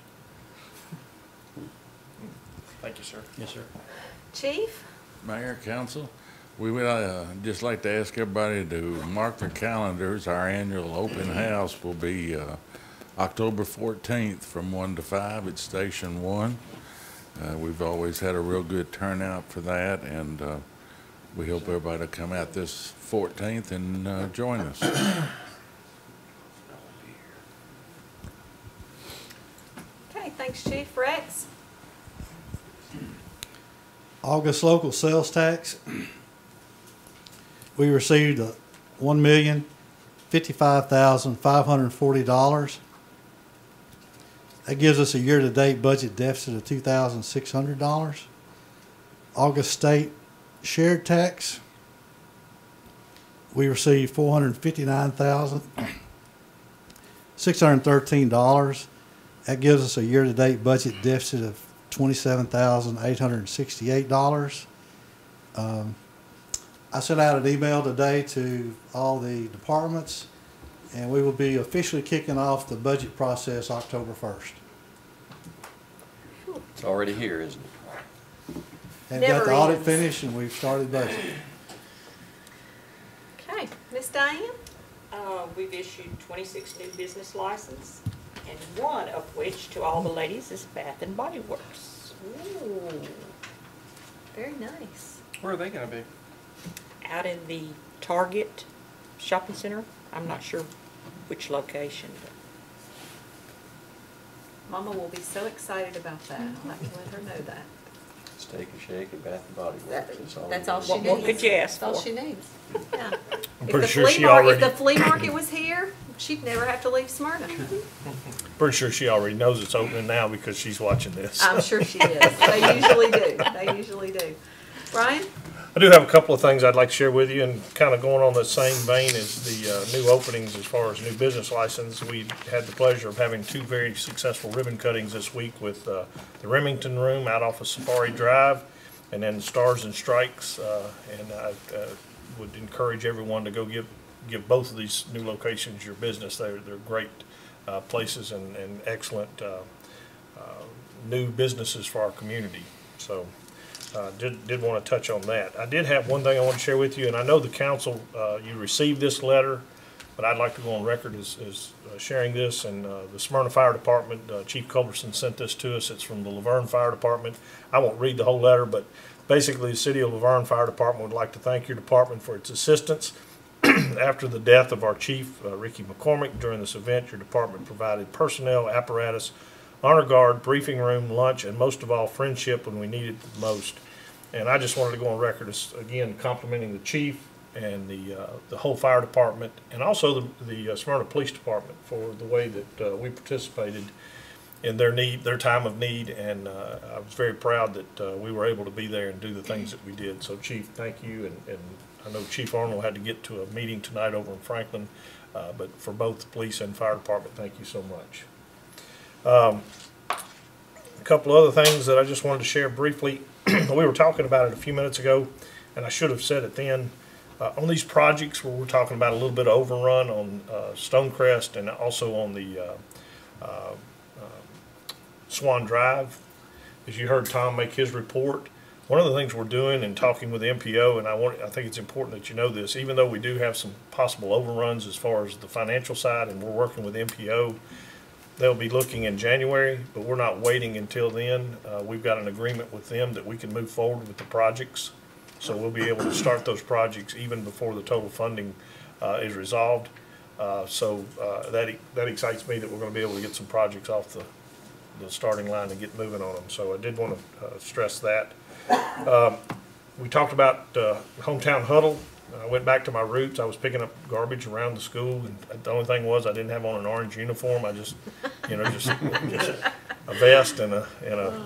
Thank you, sir. Yes, sir. Chief? Mayor, council, we would just like to ask everybody to mark their calendars. Our annual open house will be October 14th from 1 to 5 at Station 1. We've always had a real good turnout for that, and we hope everybody will come out this 14th and join us. Okay, thanks, Chief. Rex? August local sales tax, we received $1,055,540. That gives us a year-to-date budget deficit of $2,600. August state shared tax, we received $459,613. That gives us a year-to-date budget deficit of $27,868. I sent out an email today to all the departments, and we will be officially kicking off the budget process October 1st. It's already here, isn't it? And got the audit finished, and we've started budget. Okay, Miss Diane? We've issued 26 new business licenses, and one of which, to all the ladies, is Bath and Body Works. Ooh, very nice. Where are they gonna be? Out in the Target shopping center. I'm not sure which location, but Mama will be so excited about that. I'll have to let her know that. Steak and Shake and Bath and Body Works. That's all she needs. What could you ask That's all for? she needs. Yeah. I'm If pretty the sure flea she mar- already, If the flea market was here, she'd never have to leave Smyrna. pretty sure she already knows it's opening now because she's watching this. I'm sure she is. They usually do. They usually do. Brian? I do have a couple of things I'd like to share with you, and kind of going on the same vein as the new openings as far as new business license. We had the pleasure of having two very successful ribbon cuttings this week with the Remington Room out off of Safari Drive, and then Stars and Strikes. And I would encourage everyone to go give both of these new locations your business. They're great places and excellent new businesses for our community. So. Did want to touch on that. I did have one thing I want to share with you, and I know the council, you received this letter, but I'd like to go on record as sharing this. And the Smyrna Fire Department, Chief Culberson sent this to us. It's from the Laverne Fire Department. I won't read the whole letter, but basically the City of Laverne Fire Department would like to thank your department for its assistance. After the death of our chief, Ricky McCormick, during this event, your department provided personnel, apparatus, honor guard, briefing room, lunch, and most of all, friendship when we needed it the most. And I just wanted to go on record as, again, complimenting the chief and the whole fire department, and also the Smyrna Police Department for the way that we participated in their time of need. And I was very proud that we were able to be there and do the things that we did. So, Chief, thank you. And I know Chief Arnold had to get to a meeting tonight over in Franklin, but for both the police and fire department, thank you so much. A couple other things that I just wanted to share briefly. We were talking about it a few minutes ago, and I should have said it then. On these projects where we're talking about a little bit of overrun on Stonecrest and also on the Swan Drive, as you heard Tom make his report, one of the things we're doing and talking with the MPO, and I think it's important that you know this, even though we do have some possible overruns as far as the financial side, and we're working with MPO, they'll be looking in January, but we're not waiting until then. We've got an agreement with them that we can move forward with the projects. So we'll be able to start those projects even before the total funding is resolved. That excites me that we're going to be able to get some projects off the starting line and get moving on them. So I did want to stress that. We talked about hometown huddle. I went back to my roots. I was picking up garbage around the school, and the only thing was I didn't have on an orange uniform. I just a vest and a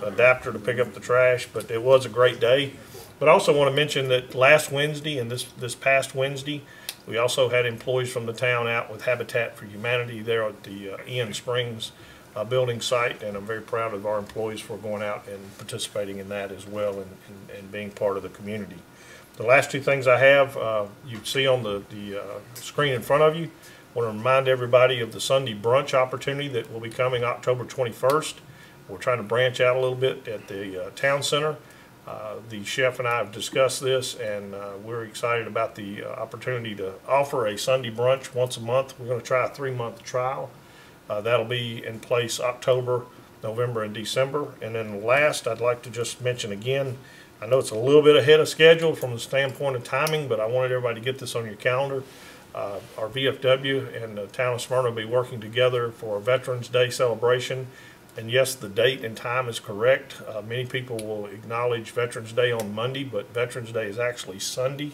adapter to pick up the trash. But it was a great day. But I also want to mention that last Wednesday and this past Wednesday, we also had employees from the town out with Habitat for Humanity there at the Ian Springs building site, and I'm very proud of our employees for going out and participating in that as well and being part of the community. The last two things I have, you see on the screen in front of you. I want to remind everybody of the Sunday brunch opportunity that will be coming October 21st. We're trying to branch out a little bit at the town center. The chef and I have discussed this, and we're excited about the opportunity to offer a Sunday brunch once a month. We're going to try a 3-month trial. That'll be in place October, November, and December. And then last, I'd like to just mention again, I know it's a little bit ahead of schedule from the standpoint of timing, but I wanted everybody to get this on your calendar. Our VFW and the town of Smyrna will be working together for a Veterans Day celebration. And yes, the date and time is correct. Many people will acknowledge Veterans Day on Monday, but Veterans Day is actually Sunday.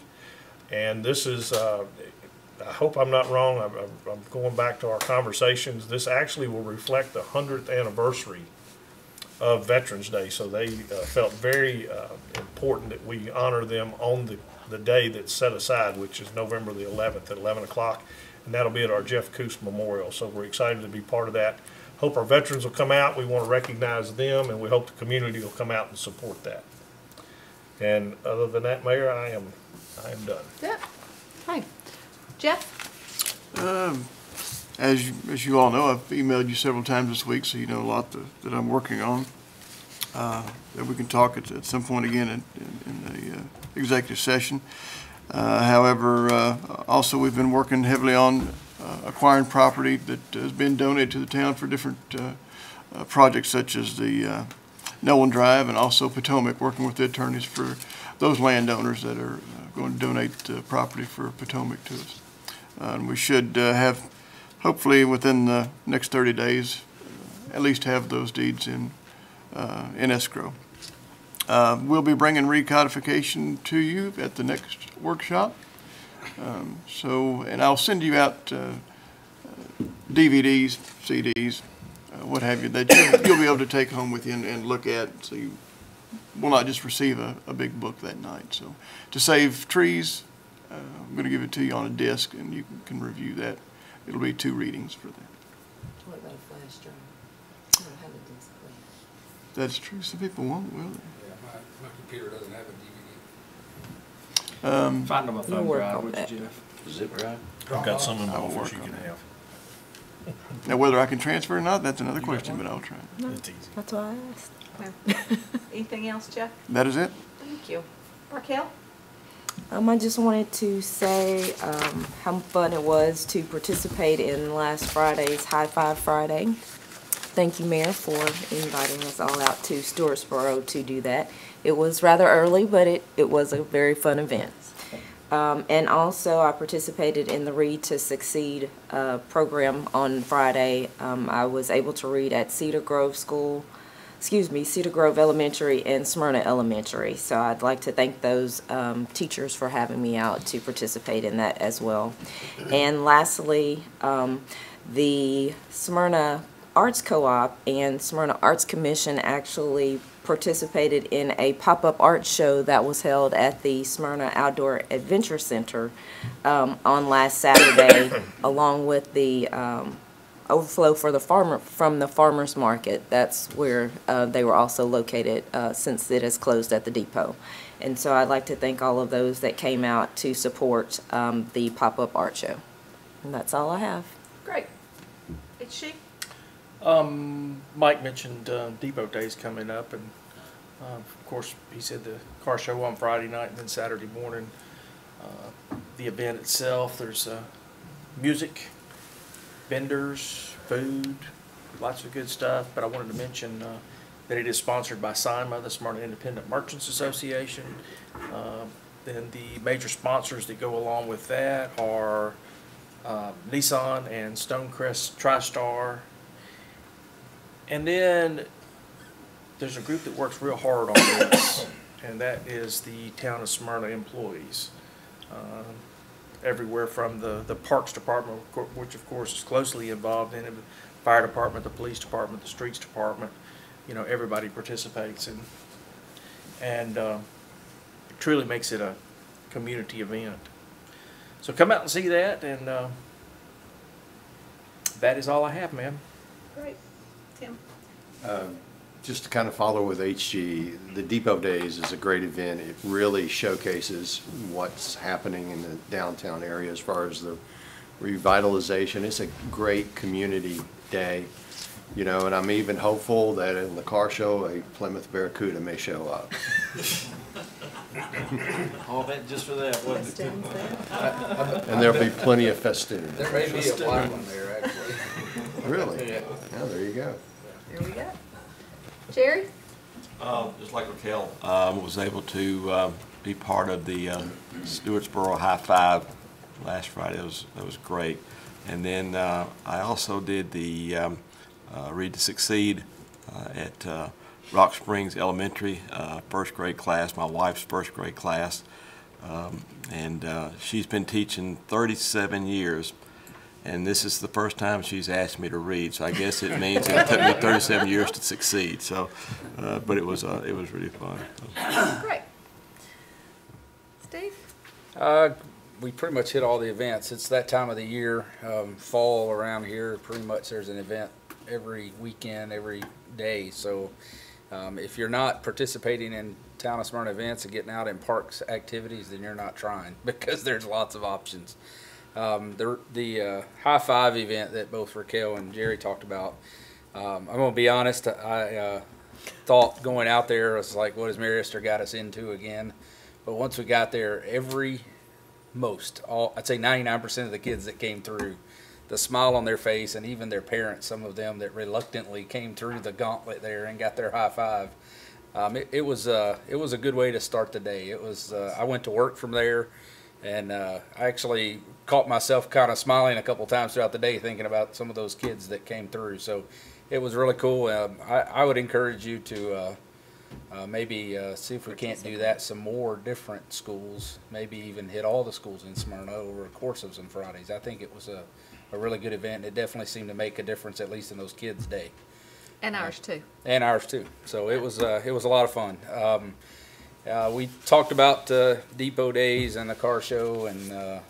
And this is, I hope I'm not wrong, I'm going back to our conversations. This actually will reflect the 100th anniversary of Veterans Day. So they felt very important that we honor them on the day that's set aside, which is November the 11th at 11 o'clock. And that'll be at our Jeff Coos Memorial. So we're excited to be part of that. Hope our veterans will come out. We want to recognize them, and we hope the community will come out and support that. And other than that, Mayor, I am done. Yeah. Hi. Jeff? As you all know, I've emailed you several times this week, so you know a lot that I'm working on. That we can talk at some point again in the executive session. However, also we've been working heavily on acquiring property that has been donated to the town for different projects such as the Nolan Drive and also Potomac, working with the attorneys for those landowners that are going to donate property for Potomac to us. And we should have, hopefully within the next 30 days, at least have those deeds in escrow. We'll be bringing recodification to you at the next workshop. And I'll send you out DVDs, CDs, what have you, that you'll be able to take home with you and look at, so you will not just receive a big book that night. So to save trees, I'm going to give it to you on a disc, and you can review that. It'll be 2 readings for that. What about a flash drive? I don't have a disc player. That's true. Some people won't, will they? Yeah, my computer doesn't have a DVD. Find them a thumb drive, would you, Jeff? Zip drive? I've got some in my office you can have. Now, whether I can transfer or not, that's another question, but I'll try. No, It's easy. that's why I asked. Anything else, Jeff? That is it. Thank you. Raquel? I just wanted to say how fun it was to participate in last Friday's High Five Friday. Thank you, Mayor, for inviting us all out to Stewartsboro to do that. It was rather early, but it was a very fun event. And also, I participated in the Read to Succeed program on Friday. I was able to read at Cedar Grove Elementary and Smyrna Elementary. So I'd like to thank those teachers for having me out to participate in that as well. And lastly, the Smyrna Arts Co-op and Smyrna Arts Commission actually participated in a pop-up art show that was held at the Smyrna Outdoor Adventure Center on last Saturday, along with the overflow for the from the farmers market. That's where they were also located since it has closed at the depot. And so I'd like to thank all of those that came out to support the pop-up art show. And that's all I have. Great. It's she. Mike mentioned Depot Days coming up, and of course he said the car show on Friday night and then Saturday morning. The event itself, there's music, vendors, food, lots of good stuff. But I wanted to mention that it is sponsored by SIMA, the Smyrna Independent Merchants Association. Then the major sponsors that go along with that are Nissan and Stonecrest TriStar. And then there's a group that works real hard on this, and that is the Town of Smyrna employees. Everywhere from the Parks Department, which of course is closely involved in it, the Fire Department, the Police Department, the Streets Department, you know, everybody participates, and it truly makes it a community event. So come out and see that, and that is all I have, ma'am. Great. Tim? Just to kind of follow with HG, the Depot Days is a great event. It really showcases what's happening in the downtown area as far as the revitalization. It's a great community day, you know, and I'm even hopeful that in the car show, a Plymouth Barracuda may show up. All that just for that, wasn't it? And there'll be plenty of festivities. There may be a white one there, actually. Really? Oh, there you go. There we go. Jerry? Just like Raquel, was able to be part of the Stewartsboro High Five last Friday. That was great. And then I also did the Read to Succeed at Rock Springs Elementary, first grade class, my wife's first grade class. And she's been teaching 37 years. And this is the first time she's asked me to read, so I guess it means it took me 37 years to succeed. So, but it was really fun. Great. Steve? We pretty much hit all the events. It's that time of the year, fall around here. Pretty much there's an event every weekend, every day. So if you're not participating in Town of Smyrna events and getting out in parks activities, then you're not trying, because there's lots of options. The High Five event that both Raquel and Jerry talked about, I'm going to be honest, I thought going out there, I was like, what has Mary Esther got us into again? But once we got there, I'd say 99% of the kids that came through, the smile on their face, and even their parents, some of them that reluctantly came through the gauntlet there and got their high five. It was a good way to start the day. It was, I went to work from there, and I actually caught myself kind of smiling a couple times throughout the day thinking about some of those kids that came through. So it was really cool. I would encourage you to maybe see if we can't do that some more different schools, maybe even hit all the schools in Smyrna over the course of some Fridays. I think it was a really good event. It definitely seemed to make a difference, at least in those kids' day. And ours too. And ours too. So it was a lot of fun. We talked about Depot Days and the car show, and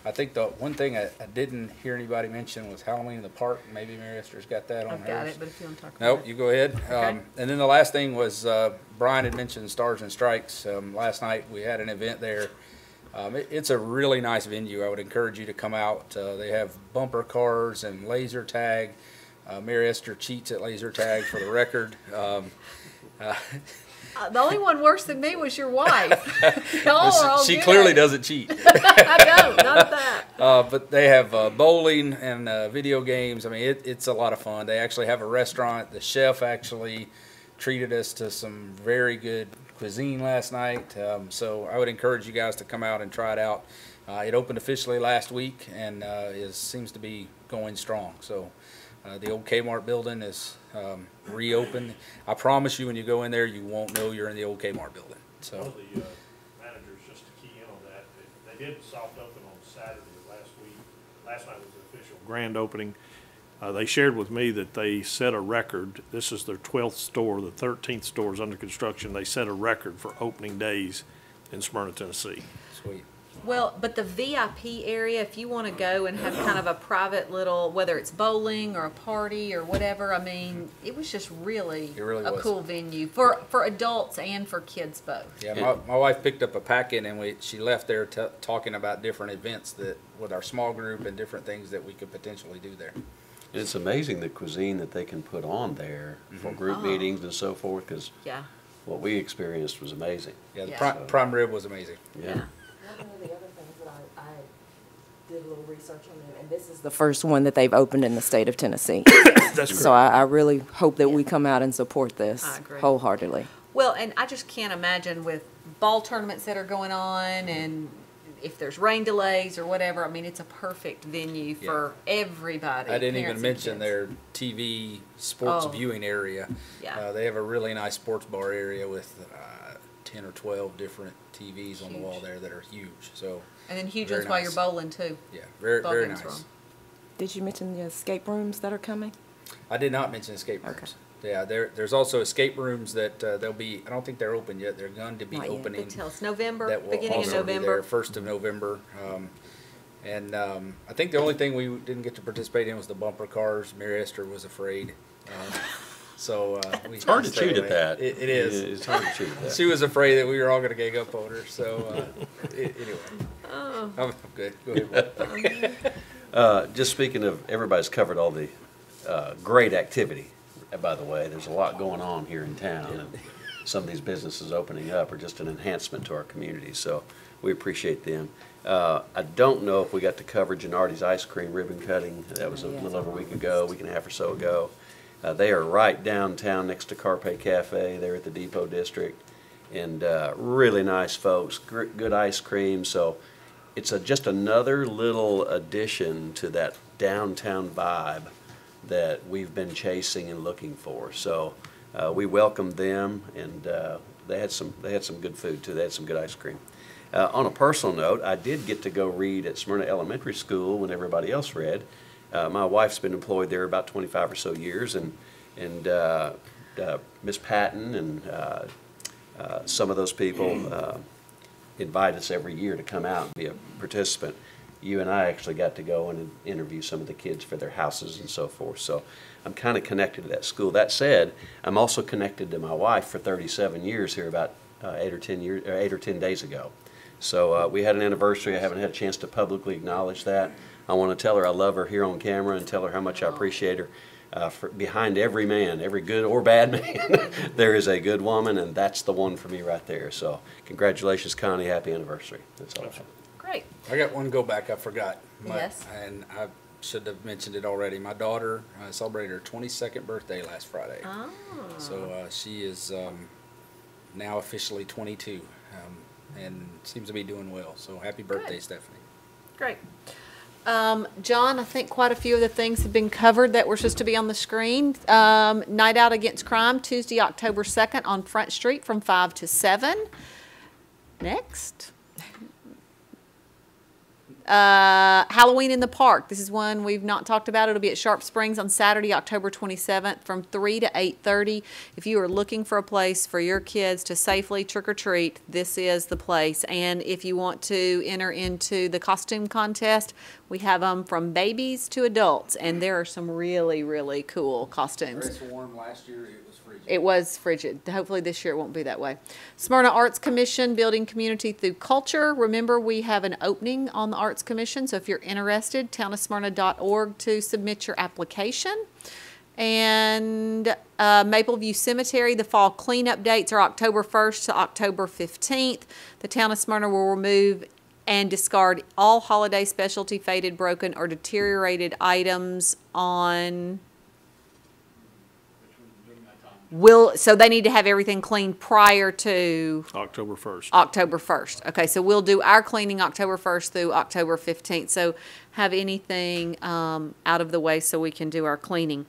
I think the one thing I didn't hear anybody mention was Halloween in the Park. Maybe Mary Esther's got that on hers. I've got it, but if you want to talk about Nope, it. you go ahead. Okay. And then the last thing was Brian had mentioned Stars and Strikes. Last night we had an event there. It's a really nice venue. I would encourage you to come out. They have bumper cars and laser tag. Mary Esther cheats at laser tag, for the record. The only one worse than me was your wife. Y'all are all She good. clearly doesn't cheat. I don't, not at that. But they have bowling and video games. I mean, it's a lot of fun. They actually have a restaurant. The chef actually treated us to some very good cuisine last night. So I would encourage you guys to come out and try it out. It opened officially last week and seems to be going strong. So the old Kmart building is reopened. I promise you, when you go in there, you won't know you're in the old Kmart building. So. One of the managers, just to key in on that, they did soft open on Saturday of last week. Last night was the official grand opening. They shared with me that they set a record. This is their 12th store. The 13th store is under construction. They set a record for opening days in Smyrna, Tennessee. Sweet. Well, but the VIP area, if you want to go and have kind of a private little, whether it's bowling or a party or whatever, I mean, it was just really, It really a was. cool venue for adults and for kids both. Yeah, my wife picked up a packet and she left there talking about different events that with our small group and different things that we could potentially do there. It's amazing the cuisine that they can put on there for group Oh. meetings and so forth, because Yeah. what we experienced was amazing. Yeah, the Yeah. prime rib was amazing. Yeah. One of the other things that I did a little research on them, and this is the first one that they've opened in the state of Tennessee. That's So I really hope that we come out and support this I agree. wholeheartedly. Well, and I just can't imagine with ball tournaments that are going on and if there's rain delays or whatever, I mean, it's a perfect venue for everybody. I didn't even parents and mention kids. their TV sports Oh. viewing area. Yeah. They have a really nice sports bar area with 10 or 12 different TVs on the wall Huge. there that are huge. So And then huge very ones while nice. you're bowling too. Yeah, very Ball very games nice. room. Did you mention the escape rooms that are coming? I did not mention escape rooms. Yeah, there's also escape rooms that they'll be. I don't think they're open yet. They're going to be Not yet. opening. They tell us November, That will beginning of also be November. there, 1st of November. I think the only thing we didn't get to participate in was the bumper cars. Mary Esther was afraid. We It's hard to stayed cheat at away. that. It is. It's hard to cheat at that. She was afraid that we were all going to gang up on her. So anyway, Oh. I'm good. Go ahead. Just speaking of, everybody's covered all the great activity. By the way, there's a lot going on here in town, and some of these businesses opening up are just an enhancement to our community. So we appreciate them. I don't know if we got to cover Gennardi's Ice Cream ribbon cutting. That was a little over a week ago, week and a half or so ago. They are right downtown next to Carpe Cafe. They're at the Depot District. And really nice folks, good ice cream. So it's just another little addition to that downtown vibe that we've been chasing and looking for. So we welcomed them, and they had some good food too. They had some good ice cream. On a personal note, I did get to go read at Smyrna Elementary School when everybody else read. My wife's been employed there about 25 or so years, and Miss Patton and some of those people invite us every year to come out and be a participant. You and I actually got to go and interview some of the kids for their houses and so forth. So I'm kind of connected to that school. That said, I'm also connected to my wife for 37 years here about 8 or 10 days ago. So we had an anniversary. I haven't had a chance to publicly acknowledge that. I want to tell her I love her here on camera and tell her how much I appreciate her. Behind every man, every good or bad man, there is a good woman, and that's the one for me right there. So congratulations, Connie. Happy anniversary. That's all I have. Great. I got one go back I forgot. Yes. And I should have mentioned it already. My daughter celebrated her 22nd birthday last Friday. Oh. So she is now officially 22 and seems to be doing well. So happy birthday, Good. Stephanie. Great. John, I think quite a few of the things have been covered that were supposed to be on the screen. Night Out Against Crime, Tuesday, October 2nd on Front Street from 5 to 7. Next. Halloween in the Park. This is one we've not talked about. It'll be at Sharp Springs on Saturday, October 27th from 3 to 8:30. If you are looking for a place for your kids to safely trick-or-treat, this is the place. And if you want to enter into the costume contest, we have them from babies to adults, and there are some really, really cool costumes. It's warm. Last year it was frigid. It was frigid. Hopefully this year it won't be that way. Smyrna Arts Commission, building community through culture. Remember, we have an opening on the Arts Commission, so if you're interested, townofsmyrna.org to submit your application. And Mapleview Cemetery, the fall cleanup dates are October 1st to October 15th. The town of Smyrna will remove and discard all holiday specialty faded, broken, or deteriorated items on... So they need to have everything cleaned prior to October 1st. October 1st. Okay, so we'll do our cleaning October 1st through October 15th. So have anything out of the way so we can do our cleaning.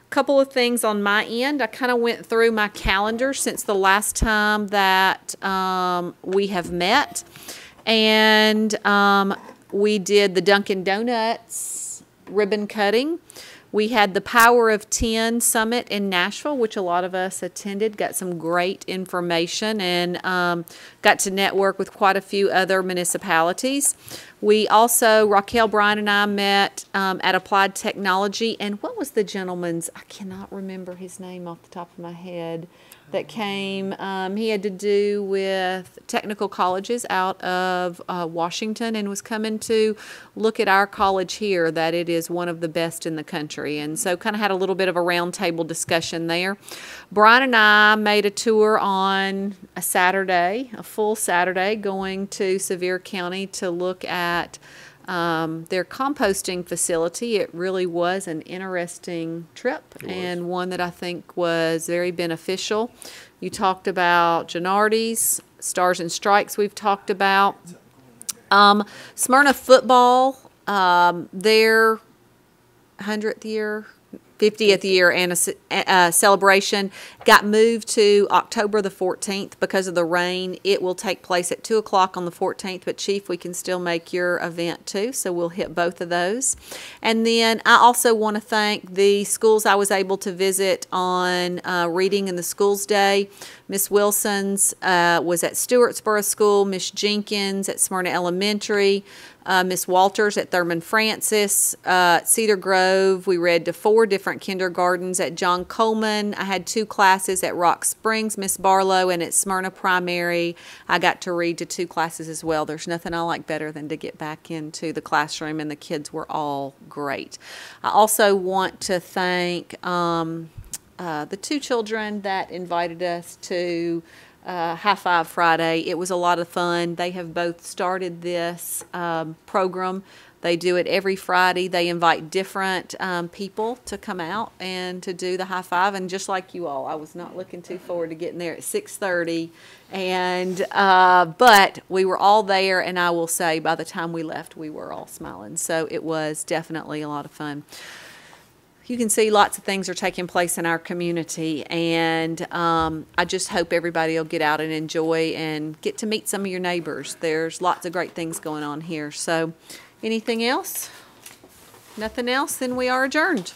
Couple of things on my end. I kind of went through my calendar since the last time that we have met. And we did the Dunkin' Donuts ribbon cutting. We had the Power of 10 Summit in Nashville, which a lot of us attended, got some great information, and got to network with quite a few other municipalities. We also, Raquel, Bryan, and I met at Applied Technology, and what was the gentleman's, I cannot remember his name off the top of my head, that came, he had to do with technical colleges out of Washington, and was coming to look at our college here, that it is one of the best in the country. And so kind of had a little bit of a roundtable discussion there. Bryan and I made a tour on a Saturday, a full Saturday, going to Sevier County to look at their composting facility. It really was an interesting trip and one that I think was very beneficial. You talked about Gennardi's, Stars and Strikes we've talked about. Smyrna football, their 100th year, 50th year celebration got moved to October the 14th because of the rain. It will take place at 2 o'clock on the 14th, but Chief, we can still make your event too, so we'll hit both of those. And then I also want to thank the schools I was able to visit on Reading in the Schools Day. Miss Wilson's was at Stewartsboro School, Miss Jenkins at Smyrna Elementary, Miss Walters at Thurman Francis, Cedar Grove. We read to 4 different kindergartens at John Coleman. I had 2 classes at Rock Springs, Miss Barlow, and at Smyrna Primary. I got to read to 2 classes as well. There's nothing I like better than to get back into the classroom, and the kids were all great. I also want to thank the 2 children that invited us to High Five Friday. It was a lot of fun. They have both started this program. They do it every Friday. They invite different people to come out and to do the high five. And just like you all, I was not looking too forward to getting there at 6:30. And but we were all there, and I will say by the time we left, we were all smiling. So it was definitely a lot of fun. You can see lots of things are taking place in our community, and I just hope everybody will get out and enjoy and get to meet some of your neighbors. There's lots of great things going on here. So anything else? Nothing else? Then we are adjourned.